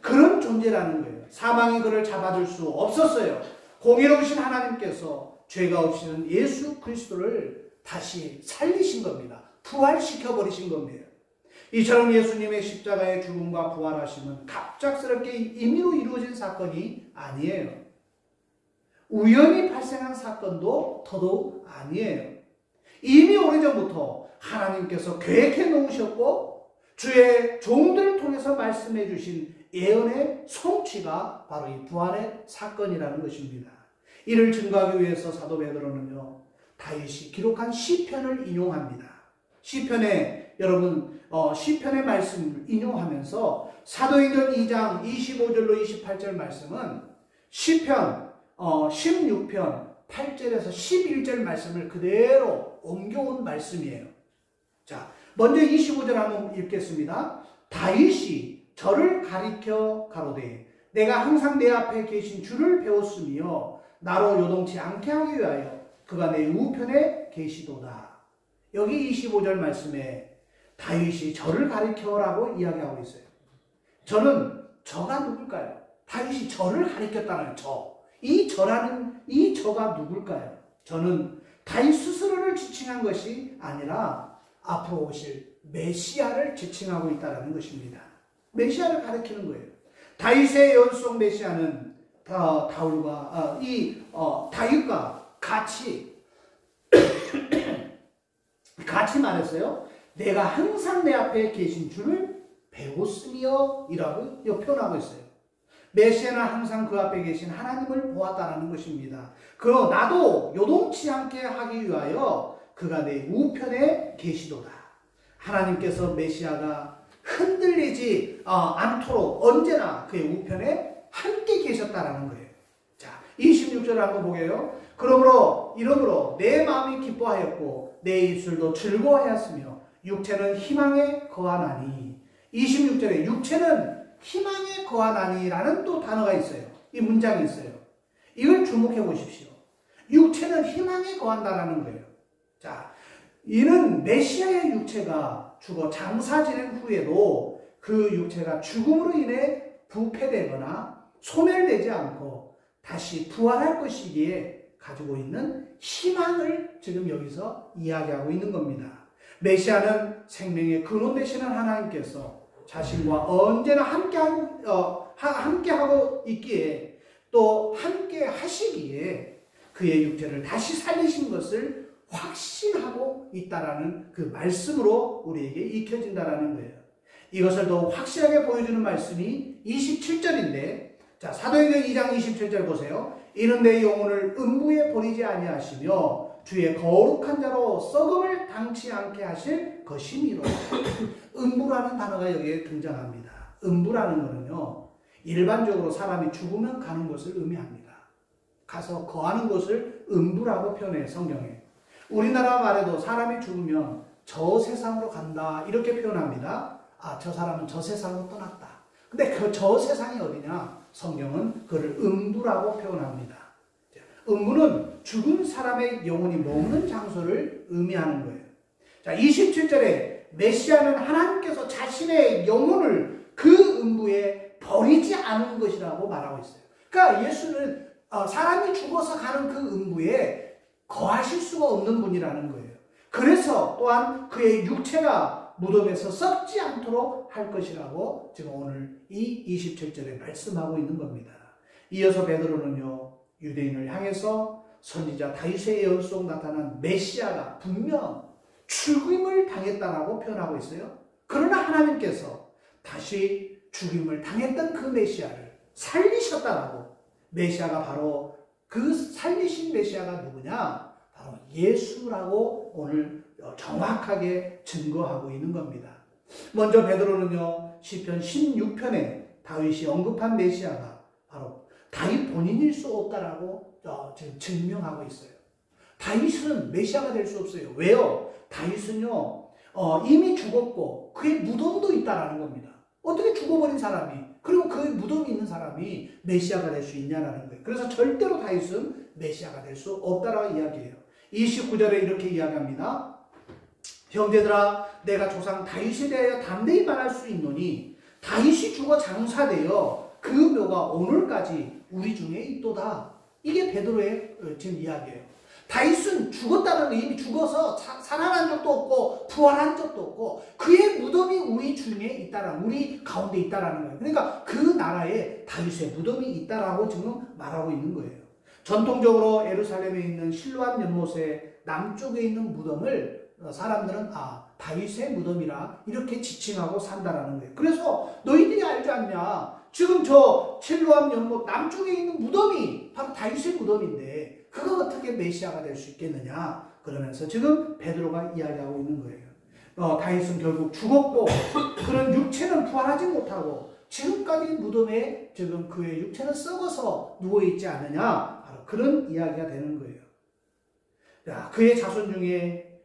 그런 존재라는 거예요. 사망이 그를 잡아줄 수 없었어요. 공의로우신 하나님께서 죄가 없이는 예수 그리스도를 다시 살리신 겁니다. 부활시켜버리신 겁니다. 이처럼 예수님의 십자가의 죽음과 부활하심은 갑작스럽게 임의로 이루어진 사건이 아니에요. 우연히 발생한 사건도 더더욱 아니에요. 이미 오래전부터 하나님께서 계획해 놓으셨고 주의 종들을 통해서 말씀해 주신 예언의 성취가 바로 이 부활의 사건이라는 것입니다. 이를 증거하기 위해서 사도 베드로는요, 다윗이 기록한 시편을 인용합니다. 시편에 여러분 시편의 말씀을 인용하면서 사도행전 2장 25절로 28절 말씀은 시편 16편 8절에서 11절 말씀을 그대로 옮겨온 말씀이에요. 자, 먼저 25절 한번 읽겠습니다. 다윗이 저를 가리켜 가로되 내가 항상 내 앞에 계신 주를 배웠으며 나로 요동치 않게 하기 위하여 그가 내 우편에 계시도다. 여기 25절 말씀에 다윗이 저를 가리켜라고 이야기하고 있어요. 저가 누굴까요? 다윗이 저를 가리켰다는 저. 이 저라는 이 저가 누굴까요? 저는 다윗 스스로를 지칭한 것이 아니라 앞으로 오실 메시아를 지칭하고 있다는 것입니다. 메시아를 가리키는 거예요. 다윗의 연속 메시아는 다윗과 같이 말했어요. 내가 항상 내 앞에 계신 주를 배웠으며 이라고 표현하고 있어요. 메시아는 항상 그 앞에 계신 하나님을 보았다는 것입니다. 나도 요동치 않게 하기 위하여 그가 내 우편에 계시도다. 하나님께서 메시아가 흔들리지 않도록 언제나 그의 우편에 함께 계셨다라는 거예요. 자, 26절을 한번 보게요. 이러므로 내 마음이 기뻐하였고 내 입술도 즐거워하였으며 육체는 희망에 거하나니. 26절에 육체는 희망에 거하나니라는 또 단어가 있어요. 이 문장이 있어요. 이걸 주목해 보십시오. 육체는 희망에 거한다라는 거예요. 자, 이는 메시아의 육체가 죽어 장사 지낸 후에도 그 육체가 죽음으로 인해 부패되거나 소멸되지 않고 다시 부활할 것이기에 가지고 있는 희망을 지금 여기서 이야기하고 있는 겁니다. 메시아는 생명의 근원 되시는 하나님께서 자신과 언제나 함께하고 있기에 또 함께 하시기에 그의 육체를 다시 살리신 것을 확신하고 있다라는 그 말씀으로 우리에게 익혀진다라는 거예요. 이것을 더 확실하게 보여주는 말씀이 27절인데, 자, 사도행전 2장 27절 보세요. 이는 내 영혼을 음부에 버리지 아니하시며 주의 거룩한 자로 썩음을 당치 않게 하실 것이니로. 음부라는 단어가 여기에 등장합니다. 음부라는 것은요, 일반적으로 사람이 죽으면 가는 것을 의미합니다. 가서 거하는 것을 음부라고 표현해요, 성경에. 우리나라 말에도 사람이 죽으면 저 세상으로 간다 이렇게 표현합니다. 저 사람은 저 세상으로 떠났다. 근데 그 저 세상이 어디냐? 성경은 그를 음부라고 표현합니다. 음부는 죽은 사람의 영혼이 머무는 장소를 의미하는 거예요. 자, 27절에 메시아는 하나님께서 자신의 영혼을 그 음부에 버리지 않은 것이라고 말하고 있어요. 그러니까 예수는 사람이 죽어서 가는 그 음부에 거하실 수가 없는 분이라는 거예요. 그래서 또한 그의 육체가 무덤에서 썩지 않도록 할 것이라고 지금 오늘 이 27절에 말씀하고 있는 겁니다. 이어서 베드로는요, 유대인을 향해서 선지자 다윗의 예언 속 나타난 메시아가 분명 죽임을 당했다라고 표현하고 있어요. 그러나 하나님께서 다시 죽임을 당했던 그 메시아를 살리셨다라고, 메시아가 바로 그 살리신 메시아가 누구냐? 바로 예수라고 오늘 정확하게 증거하고 있는 겁니다. 먼저 베드로는요, 시편 16편에 다윗이 언급한 메시아가 바로 다윗 본인일 수 없다라고 지금 증명하고 있어요. 다윗은 메시아가 될 수 없어요. 왜요? 다윗은요, 이미 죽었고 그의 무덤도 있다라는 겁니다. 어떻게 죽어버린 사람이, 그리고 그 무덤이 있는 사람이 메시아가 될 수 있냐라는 거예요. 그래서 절대로 다윗은 메시아가 될 수 없다라고 이야기해요. 29절에 이렇게 이야기합니다. 형제들아, 내가 조상 다윗에 대하여 담대히 말할 수 있노니 다윗이 죽어 장사되어 그 묘가 오늘까지 우리 중에 있도다. 이게 베드로의 지금 이야기예요. 다윗은 죽었다는 거, 이미 죽어서 살아난 적도 없고 부활한 적도 없고 그의 무덤이 우리 중에 있다라는, 우리 가운데 있다라는 거예요. 그러니까 그 나라에 다윗의 무덤이 있다라고 지금 말하고 있는 거예요. 전통적으로 예루살렘에 있는 실로암 연못의 남쪽에 있는 무덤을 사람들은 다윗의 무덤이라 이렇게 지칭하고 산다라는 거예요. 그래서 너희들이 알지 않냐? 지금 저 실로암 연못 남쪽에 있는 무덤이 바로 다윗의 무덤인데 그가 어떻게 메시아가 될 수 있겠느냐? 그러면서 지금 베드로가 이야기하고 있는 거예요. 다윗은 결국 죽었고 그런 육체는 부활하지 못하고 지금까지 무덤에 지금 그의 육체는 썩어서 누워있지 않느냐? 바로 그런 이야기가 되는 거예요. 그의 자손 중에,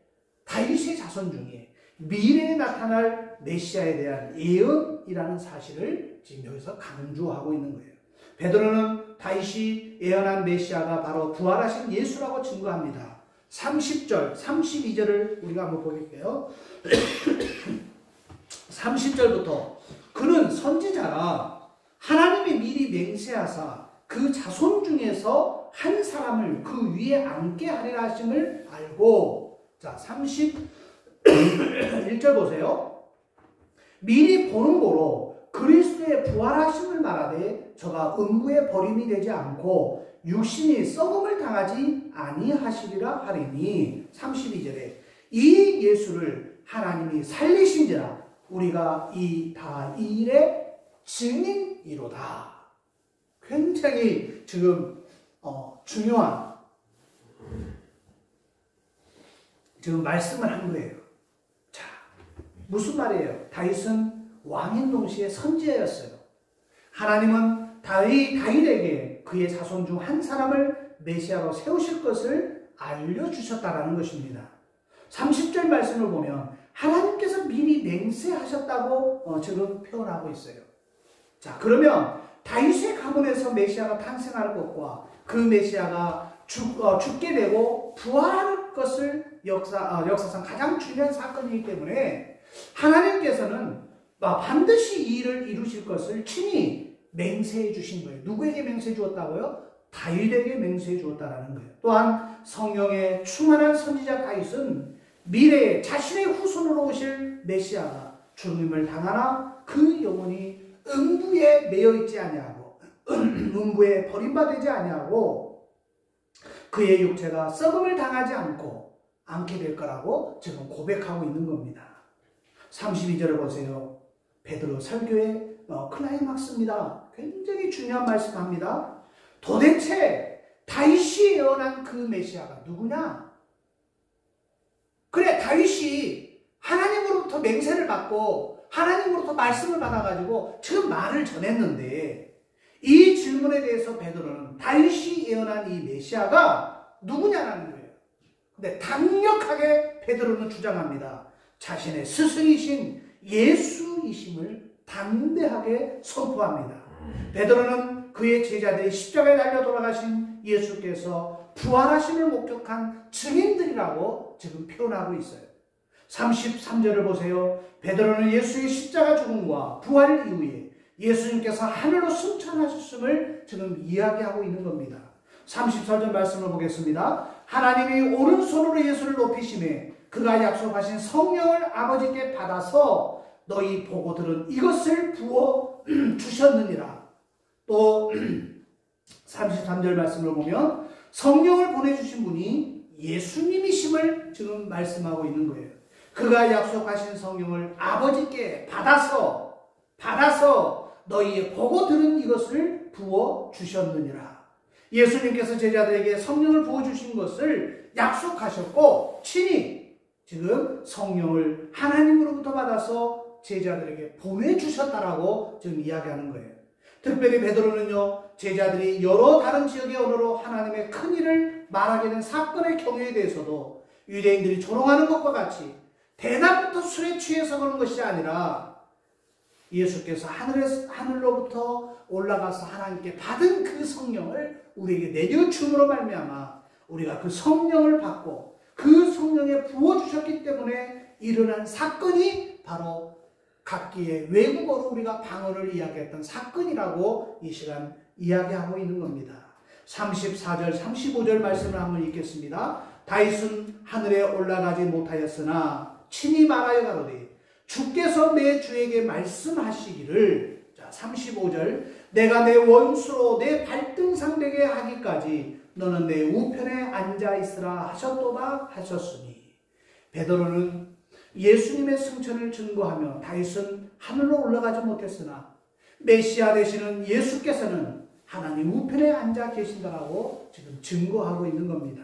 다윗의 자손 중에 미래에 나타날 메시아에 대한 예언이라는 사실을 지금 여기서 강조하고 있는 거예요. 베드로는 다윗이 예언한 메시아가 바로 부활하신 예수라고 증거합니다. 30절, 32절을 우리가 한번 보겠게요. 30절부터 그는 선지자라 하나님이 미리 맹세하사 그 자손 중에서 한 사람을 그 위에 앉게 하리라 하심을 알고, 자 31절 보세요. 미리 보는 거로 그리스도의 부활하심을 말하되 저가 음부의 버림이 되지 않고 육신이 썩음을 당하지 아니하시리라 하리니, 32절에 이 예수를 하나님이 살리신지라 우리가 이 일의 증인이로다. 굉장히 지금 중요한 지금 말씀을 한 거예요. 자, 무슨 말이에요? 다윗은 왕인 동시에 선지자였어요. 하나님은 다윗에게 그의 자손 중 한 사람을 메시아로 세우실 것을 알려주셨다라는 것입니다. 30절 말씀을 보면 하나님께서 미리 맹세하셨다고 지금 표현하고 있어요. 자, 그러면 다윗의 가문에서 메시아가 탄생할 것과 그 메시아가 죽게 되고 부활할 것을 역사상 가장 중요한 사건이기 때문에 하나님께서는 반드시 이 일을 이루실 것을 친히 맹세해 주신 거예요. 누구에게 맹세해 주었다고요? 다윗에게 맹세해 주었다라는 거예요. 또한 성령의 충만한 선지자 다윗은 미래에 자신의 후손으로 오실 메시아가 죽음을 당하나 그 영혼이 음부에 매여 있지 아니하고 음부에 버림받지 아니하고 그의 육체가 썩음을 당하지 않게 될 거라고 지금 고백하고 있는 겁니다. 32절을 보세요. 베드로 설교의 클라이막스입니다. 굉장히 중요한 말씀합니다. 도대체 다윗이 예언한 그 메시아가 누구냐? 그래, 다윗이 하나님으로부터 맹세를 받고 하나님으로부터 말씀을 받아가지고 지금 말을 전했는데 이 질문에 대해서 베드로는 다윗이 예언한 이 메시아가 누구냐라는 거예요. 근데 강력하게 베드로는 주장합니다. 자신의 스승이신 예수이심을 담대하게 선포합니다. 베드로는 그의 제자들이 십자가에 달려 돌아가신 예수께서 부활하심을 목격한 증인들이라고 지금 표현하고 있어요. 33절을 보세요. 베드로는 예수의 십자가 죽음과 부활 이후에 예수님께서 하늘로 승천하셨음을 지금 이야기하고 있는 겁니다. 34절 말씀을 보겠습니다. 하나님이 오른손으로 예수를 높이심에 그가 약속하신 성령을 아버지께 받아서 너희 보고 들은 이것을 부어 주셨느니라. 또 33절 말씀을 보면 성령을 보내주신 분이 예수님이심을 지금 말씀하고 있는 거예요. 그가 약속하신 성령을 아버지께 받아서 너희의 보고 들은 이것을 부어 주셨느니라. 예수님께서 제자들에게 성령을 부어 주신 것을 약속하셨고 친히 지금 성령을 하나님으로부터 받아서 제자들에게 보내주셨다라고 지금 이야기하는 거예요. 특별히 베드로는요, 제자들이 여러 다른 지역의 언어로 하나님의 큰 일을 말하게 된 사건의 경우에 대해서도 유대인들이 조롱하는 것과 같이 대낮부터 술에 취해서 그런 것이 아니라 예수께서 하늘로부터 올라가서 하나님께 받은 그 성령을 우리에게 내려줌으로 말미암아 우리가 그 성령을 받고 그 성령에 부어주셨기 때문에 일어난 사건이 바로 각기의 외국어로 우리가 방언을 이야기했던 사건이라고 이 시간 이야기하고 있는 겁니다. 34절, 35절 말씀을 한번 읽겠습니다. 다윗은 하늘에 올라가지 못하였으나 친히 말하여 가로되 주께서 내 주에게 말씀하시기를, 자 35절, 내가 내 원수로 내 발등상 되게 하기까지 너는 내 우편에 앉아 있으라 하셨도다 하셨으니. 베드로는 예수님의 승천을 증거하며 다윗은 하늘로 올라가지 못했으나 메시아 되시는 예수께서는 하나님 우편에 앉아 계신다라고 지금 증거하고 있는 겁니다.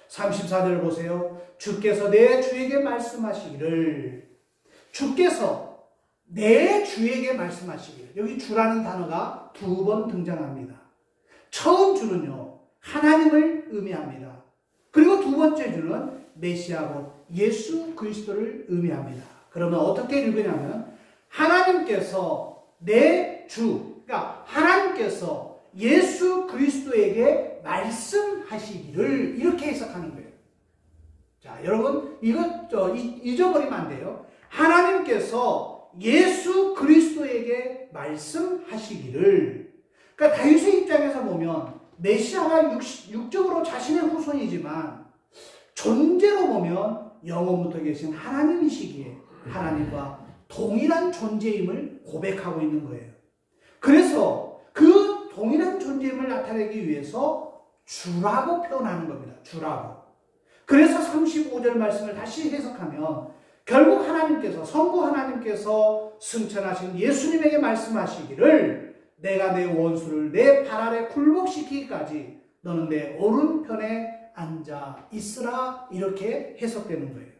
34절 보세요. 주께서 내 주에게 말씀하시기를, 주께서 내 주에게 말씀하시기를. 여기 주라는 단어가 두 번 등장합니다. 처음 주는요, 하나님을 의미합니다. 그리고 두 번째 주는 메시아고 예수 그리스도를 의미합니다. 그러면 어떻게 읽으냐면 하나님께서 내 주, 그러니까 하나님께서 예수 그리스도에게 말씀하시기를 이렇게 해석하는 거예요. 자, 여러분 이것 잊어버리면 안 돼요. 하나님께서 예수 그리스도에게 말씀하시기를. 그러니까 다윗의 입장에서 보면 메시아가 육적으로 자신의 후손이지만 존재로 보면 영원부터 계신 하나님이시기에 하나님과 동일한 존재임을 고백하고 있는 거예요. 그래서 그 동일한 존재임을 나타내기 위해서 주라고 표현하는 겁니다. 주라고. 그래서 35절 말씀을 다시 해석하면 결국 하나님께서, 성부 하나님께서 승천하신 예수님에게 말씀하시기를 내가 내 원수를 내 발 아래 굴복시키기까지 너는 내 오른편에 앉아 있으라, 이렇게 해석되는 거예요.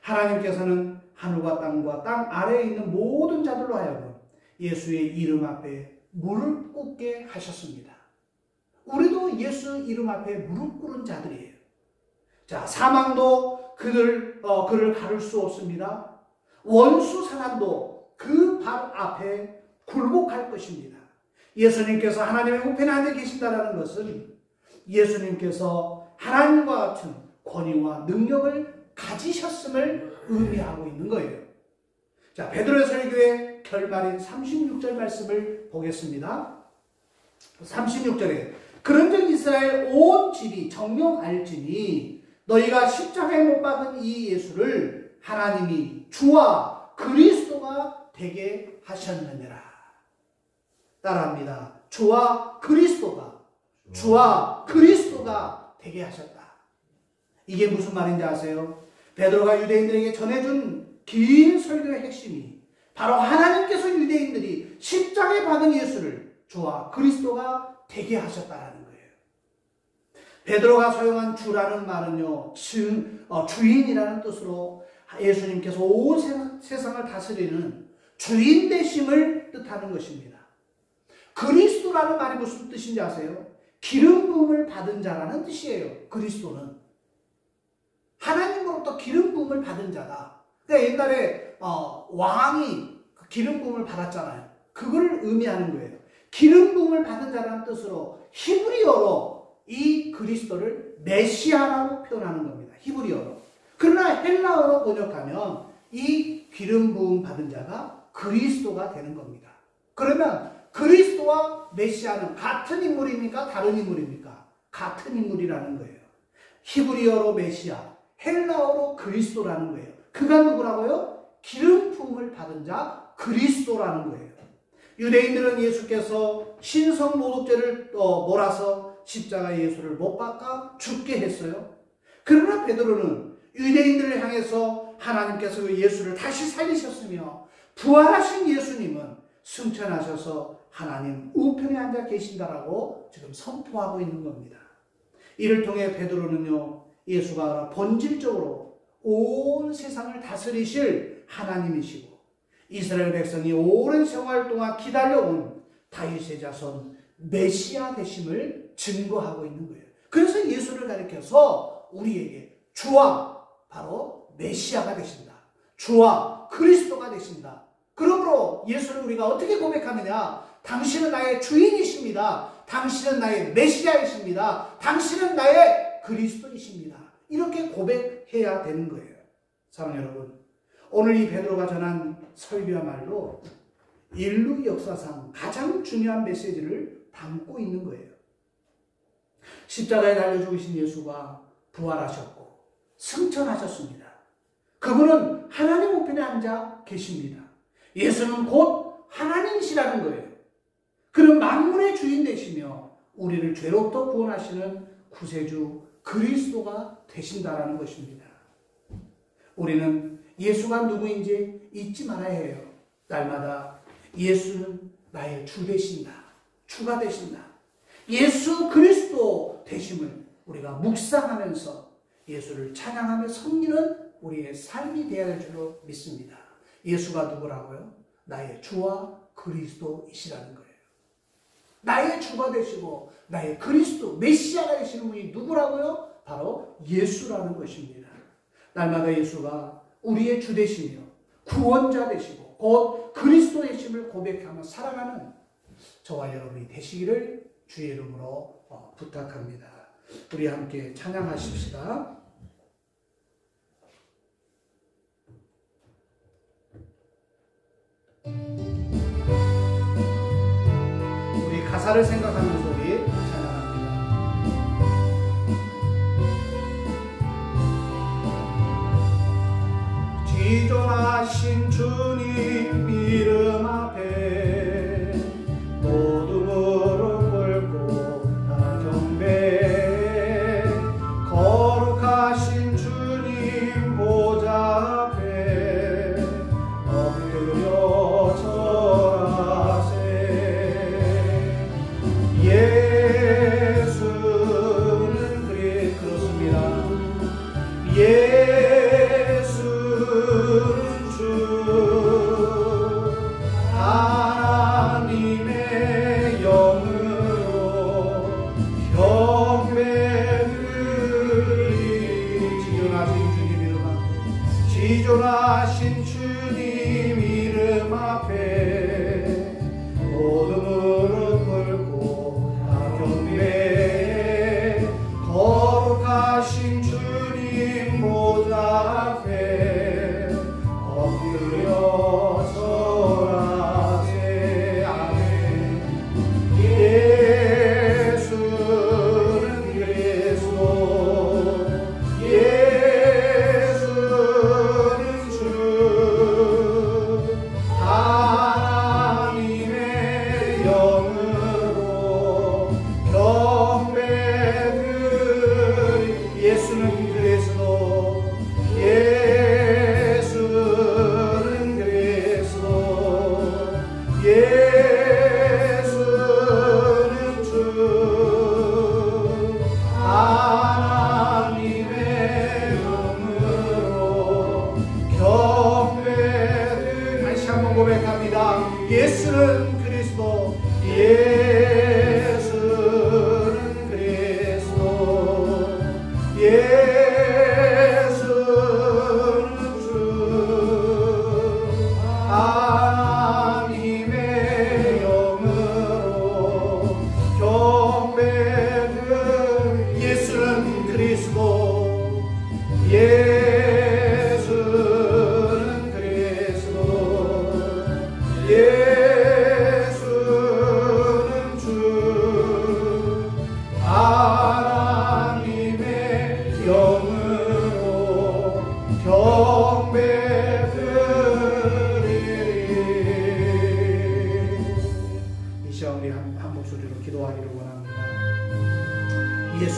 하나님께서는 하늘과 땅 아래에 있는 모든 자들로 하여금 예수의 이름 앞에 무릎 꿇게 하셨습니다. 우리도 예수 이름 앞에 무릎 꿇은 자들이에요. 자, 사망도 그를 가를 수 없습니다. 원수 사람도 그 발 앞에 굴복할 것입니다. 예수님께서 하나님의 우편에 앉아 계신다는 것은 예수님께서 하나님과 같은 권위와 능력을 가지셨음을 의미하고 있는 거예요. 자, 베드로의 설교의 결말인 36절 말씀을 보겠습니다. 36절에 그런즉 이스라엘 온 집이 정녕 알지니 너희가 십자가에 못 박은 이 예수를 하나님이 주와 그리스도가 되게 하셨느니라. 따라합니다. 주와 그리스도가 되게 하셨다. 이게 무슨 말인지 아세요? 베드로가 유대인들에게 전해준 긴 설교의 핵심이 바로 하나님께서 유대인들이 십자가에 박은 예수를 주와 그리스도가 되게 하셨다라는 거예요. 베드로가 사용한 주라는 말은요, 주인이라는 뜻으로 예수님께서 온 세상을 다스리는 주인 되심을 뜻하는 것입니다. 그리스도라는 말이 무슨 뜻인지 아세요? 기름 부음을 받은 자라는 뜻이에요. 그리스도는 하나님으로부터 기름 부음을 받은 자다. 그러니까 옛날에 왕이 기름 부음을 받았잖아요. 그걸 의미하는 거예요. 기름 부음을 받은 자라는 뜻으로 히브리어로 이 그리스도를 메시아라고 표현하는 겁니다. 히브리어로. 그러나 헬라어로 번역하면 이 기름 부음 받은 자가 그리스도가 되는 겁니다. 그러면 그리스도와 메시아는 같은 인물입니까? 다른 인물입니까? 같은 인물이라는 거예요. 히브리어로 메시아, 헬라어로 그리스도라는 거예요. 그가 누구라고요? 기름 부음을 받은 자 그리스도라는 거예요. 유대인들은 예수께서 신성 모독죄를 몰아서 십자가 예수를 못 박아 죽게 했어요. 그러나 베드로는 유대인들을 향해서 하나님께서 예수를 다시 살리셨으며 부활하신 예수님은 승천하셔서 하나님 우편에 앉아 계신다라고 지금 선포하고 있는 겁니다. 이를 통해 베드로는요, 예수가 본질적으로 온 세상을 다스리실 하나님이시고 이스라엘 백성이 오랜 생활 동안 기다려온 다윗의 자손 메시아 되심을 증거하고 있는 거예요. 그래서 예수를 가리켜서 우리에게 주와 바로 메시아가 되신다. 주와 그리스도가 되신다. 그러므로 예수를 우리가 어떻게 고백하느냐? 당신은 나의 주인이십니다. 당신은 나의 메시아이십니다. 당신은 나의 그리스도이십니다. 이렇게 고백해야 되는 거예요. 사랑하는 여러분, 오늘 이 베드로가 전한 설교야말로 인류 역사상 가장 중요한 메시지를 담고 있는 거예요. 십자가에 달려 죽으신 예수가 부활하셨고 승천하셨습니다. 그분은 하나님 우편에 앉아 계십니다. 예수는 곧 하나님이시라는 거예요. 그는 만물의 주인 되시며 우리를 죄로부터 구원하시는 구세주 그리스도가 되신다라는 것입니다. 우리는 예수가 누구인지 잊지 말아야 해요. 날마다 예수는 나의 주 되신다. 주가 되신다. 예수 그리스도 되심을 우리가 묵상하면서 예수를 찬양하며 섬기는 우리의 삶이 되어야 될 줄로 믿습니다. 예수가 누구라고요? 나의 주와 그리스도이시라는 거예요. 나의 주가 되시고 나의 그리스도 메시아가 되시는 분이 누구라고요? 바로 예수라는 것입니다. 날마다 예수가 우리의 주 되시며 구원자 되시고 곧 그리스도 되심을 고백하며 살아가는 저와 여러분이 되시기를 주의 이름으로 부탁합니다. 우리 함께 찬양하십시다. 우리 가사를 생각하면서 우리 찬양합니다. 지존하신 주님 이름 앞에 모두 무릎 꿇고 다 경배, 거룩하신 주님 보좌 앞에 엎드려 절하세. 예수는 그렇습니다. 예수는 주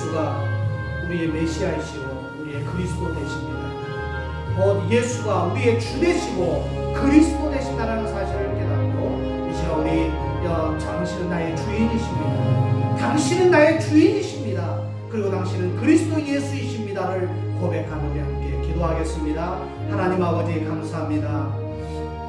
예수가 우리의 메시아이시고 우리의 그리스도 되십니다. 곧 예수가 우리의 주 되시고 그리스도 되신다는 사실을 깨닫고 이 시간 우리 당신은 나의 주인이십니다. 당신은 나의 주인이십니다. 그리고 당신은 그리스도 예수이십니다를 고백하며 우리 함께 기도하겠습니다. 하나님 아버지 감사합니다.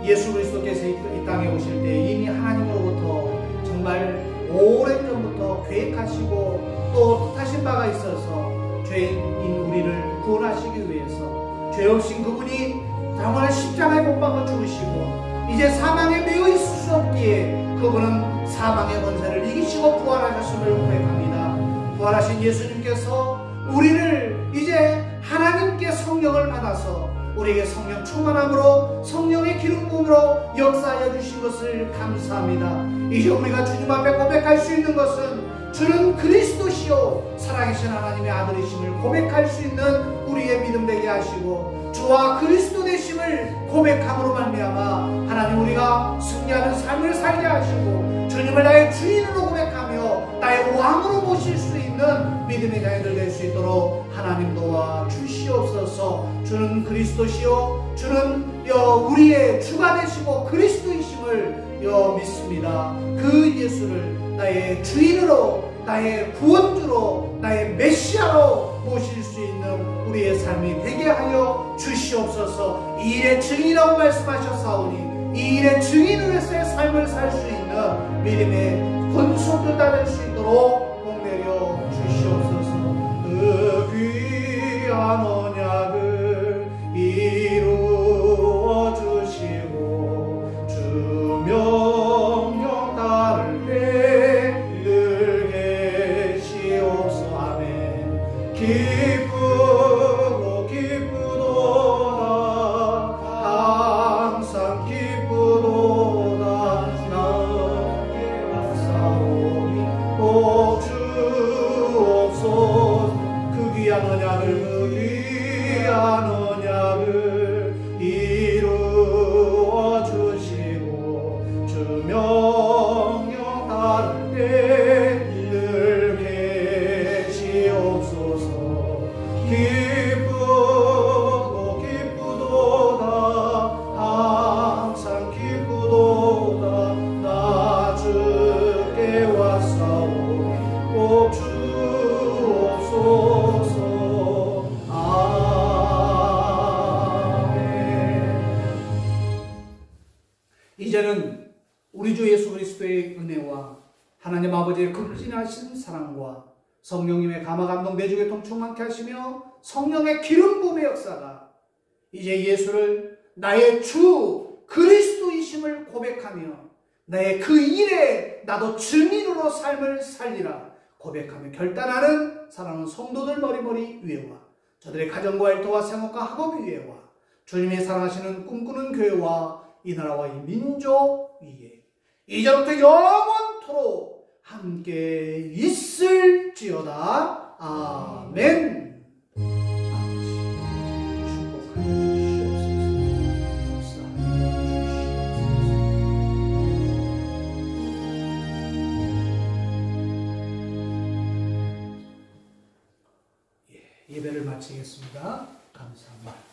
예수 그리스도께서 이 땅에 오실 때 이미 하나님으로부터 정말 오랜전부터 계획하시고 또 뜻하신 바가 있어서 죄인 우리를 구원하시기 위해서 죄 없인 그분이 정말 십자가에 못 박아 죽으시고 이제 사망에 매여 있을 수 없기에 그분은 사망의 권세를 이기시고 부활하셨음을 고백합니다. 부활하신 예수님께서 우리를 이제 하나님께 성령을 받아서 우리에게 성령 충만함으로 성령의 기름 부음으로 역사하여 주신 것을 감사합니다. 이제 우리가 주님 앞에 고백할 수 있는 것은 주는 그리스도시요 살아계신 하나님의 아들이심을 고백할 수 있는 우리의 믿음 되게 하시고 주와 그리스도 되심을 고백함으로 말미암아 하나님 우리가 승리하는 삶을 살게 하시고 주님을 나의 주인으로 고백하며 나의 왕으로 모실 수 있는 믿음의 자녀들 될 수 있도록 하나님 도와 주시옵소서. 주는 그리스도시요 주는 우리의 주가 되시고 그리스도이심을 믿습니다. 그 예수를 나의 주인으로 나의 구원주로 나의 메시아로 모실 수 있는 우리의 삶이 되게 하여 주시옵소서. 이 일의 증인이라고 말씀하셨사오니 이 일의 증인으로서의 삶을 살 수 있는 믿음의 권속들 다 될 수 있도록 복내려 주시옵소서. 그 귀한 언약을 이루어 주시고 주 명령 따를 때 늘 계시옵소서. 아멘. 기쁘고 기쁘도다 항상 기쁘도다 나에게 왔사오니 꼭 주옵소서. 그 귀한 언약을 이루어 주시고 주 명령 따를 때 늘 계시옵소서. 기쁘고 기쁘도다 항상 기쁘도다 나 주께 왔사오니 꼭 주옵소서. 이제는 우리 주 예수 그리스도의 은혜와 하나님 아버지의 극진하신 사랑과 성령님의 감화 감동 내주에 통충만케 하시며 성령의 기름 부음의 역사가 이제 예수를 나의 주 그리스도이심을 고백하며 나의 그 일에 나도 증인으로 삶을 살리라 고백하며 결단하는 사랑하는 성도들 머리머리 위에와 저들의 가정과 일터와 생업과 학업 위에와 주님이 사랑하시는 꿈꾸는 교회와 이 나라와 이 민족 위에 이제부터 영원토록 함께 있을지어다. 아멘. 아버지 축복하여 주시옵소서. 예배를 마치겠습니다. 감사합니다.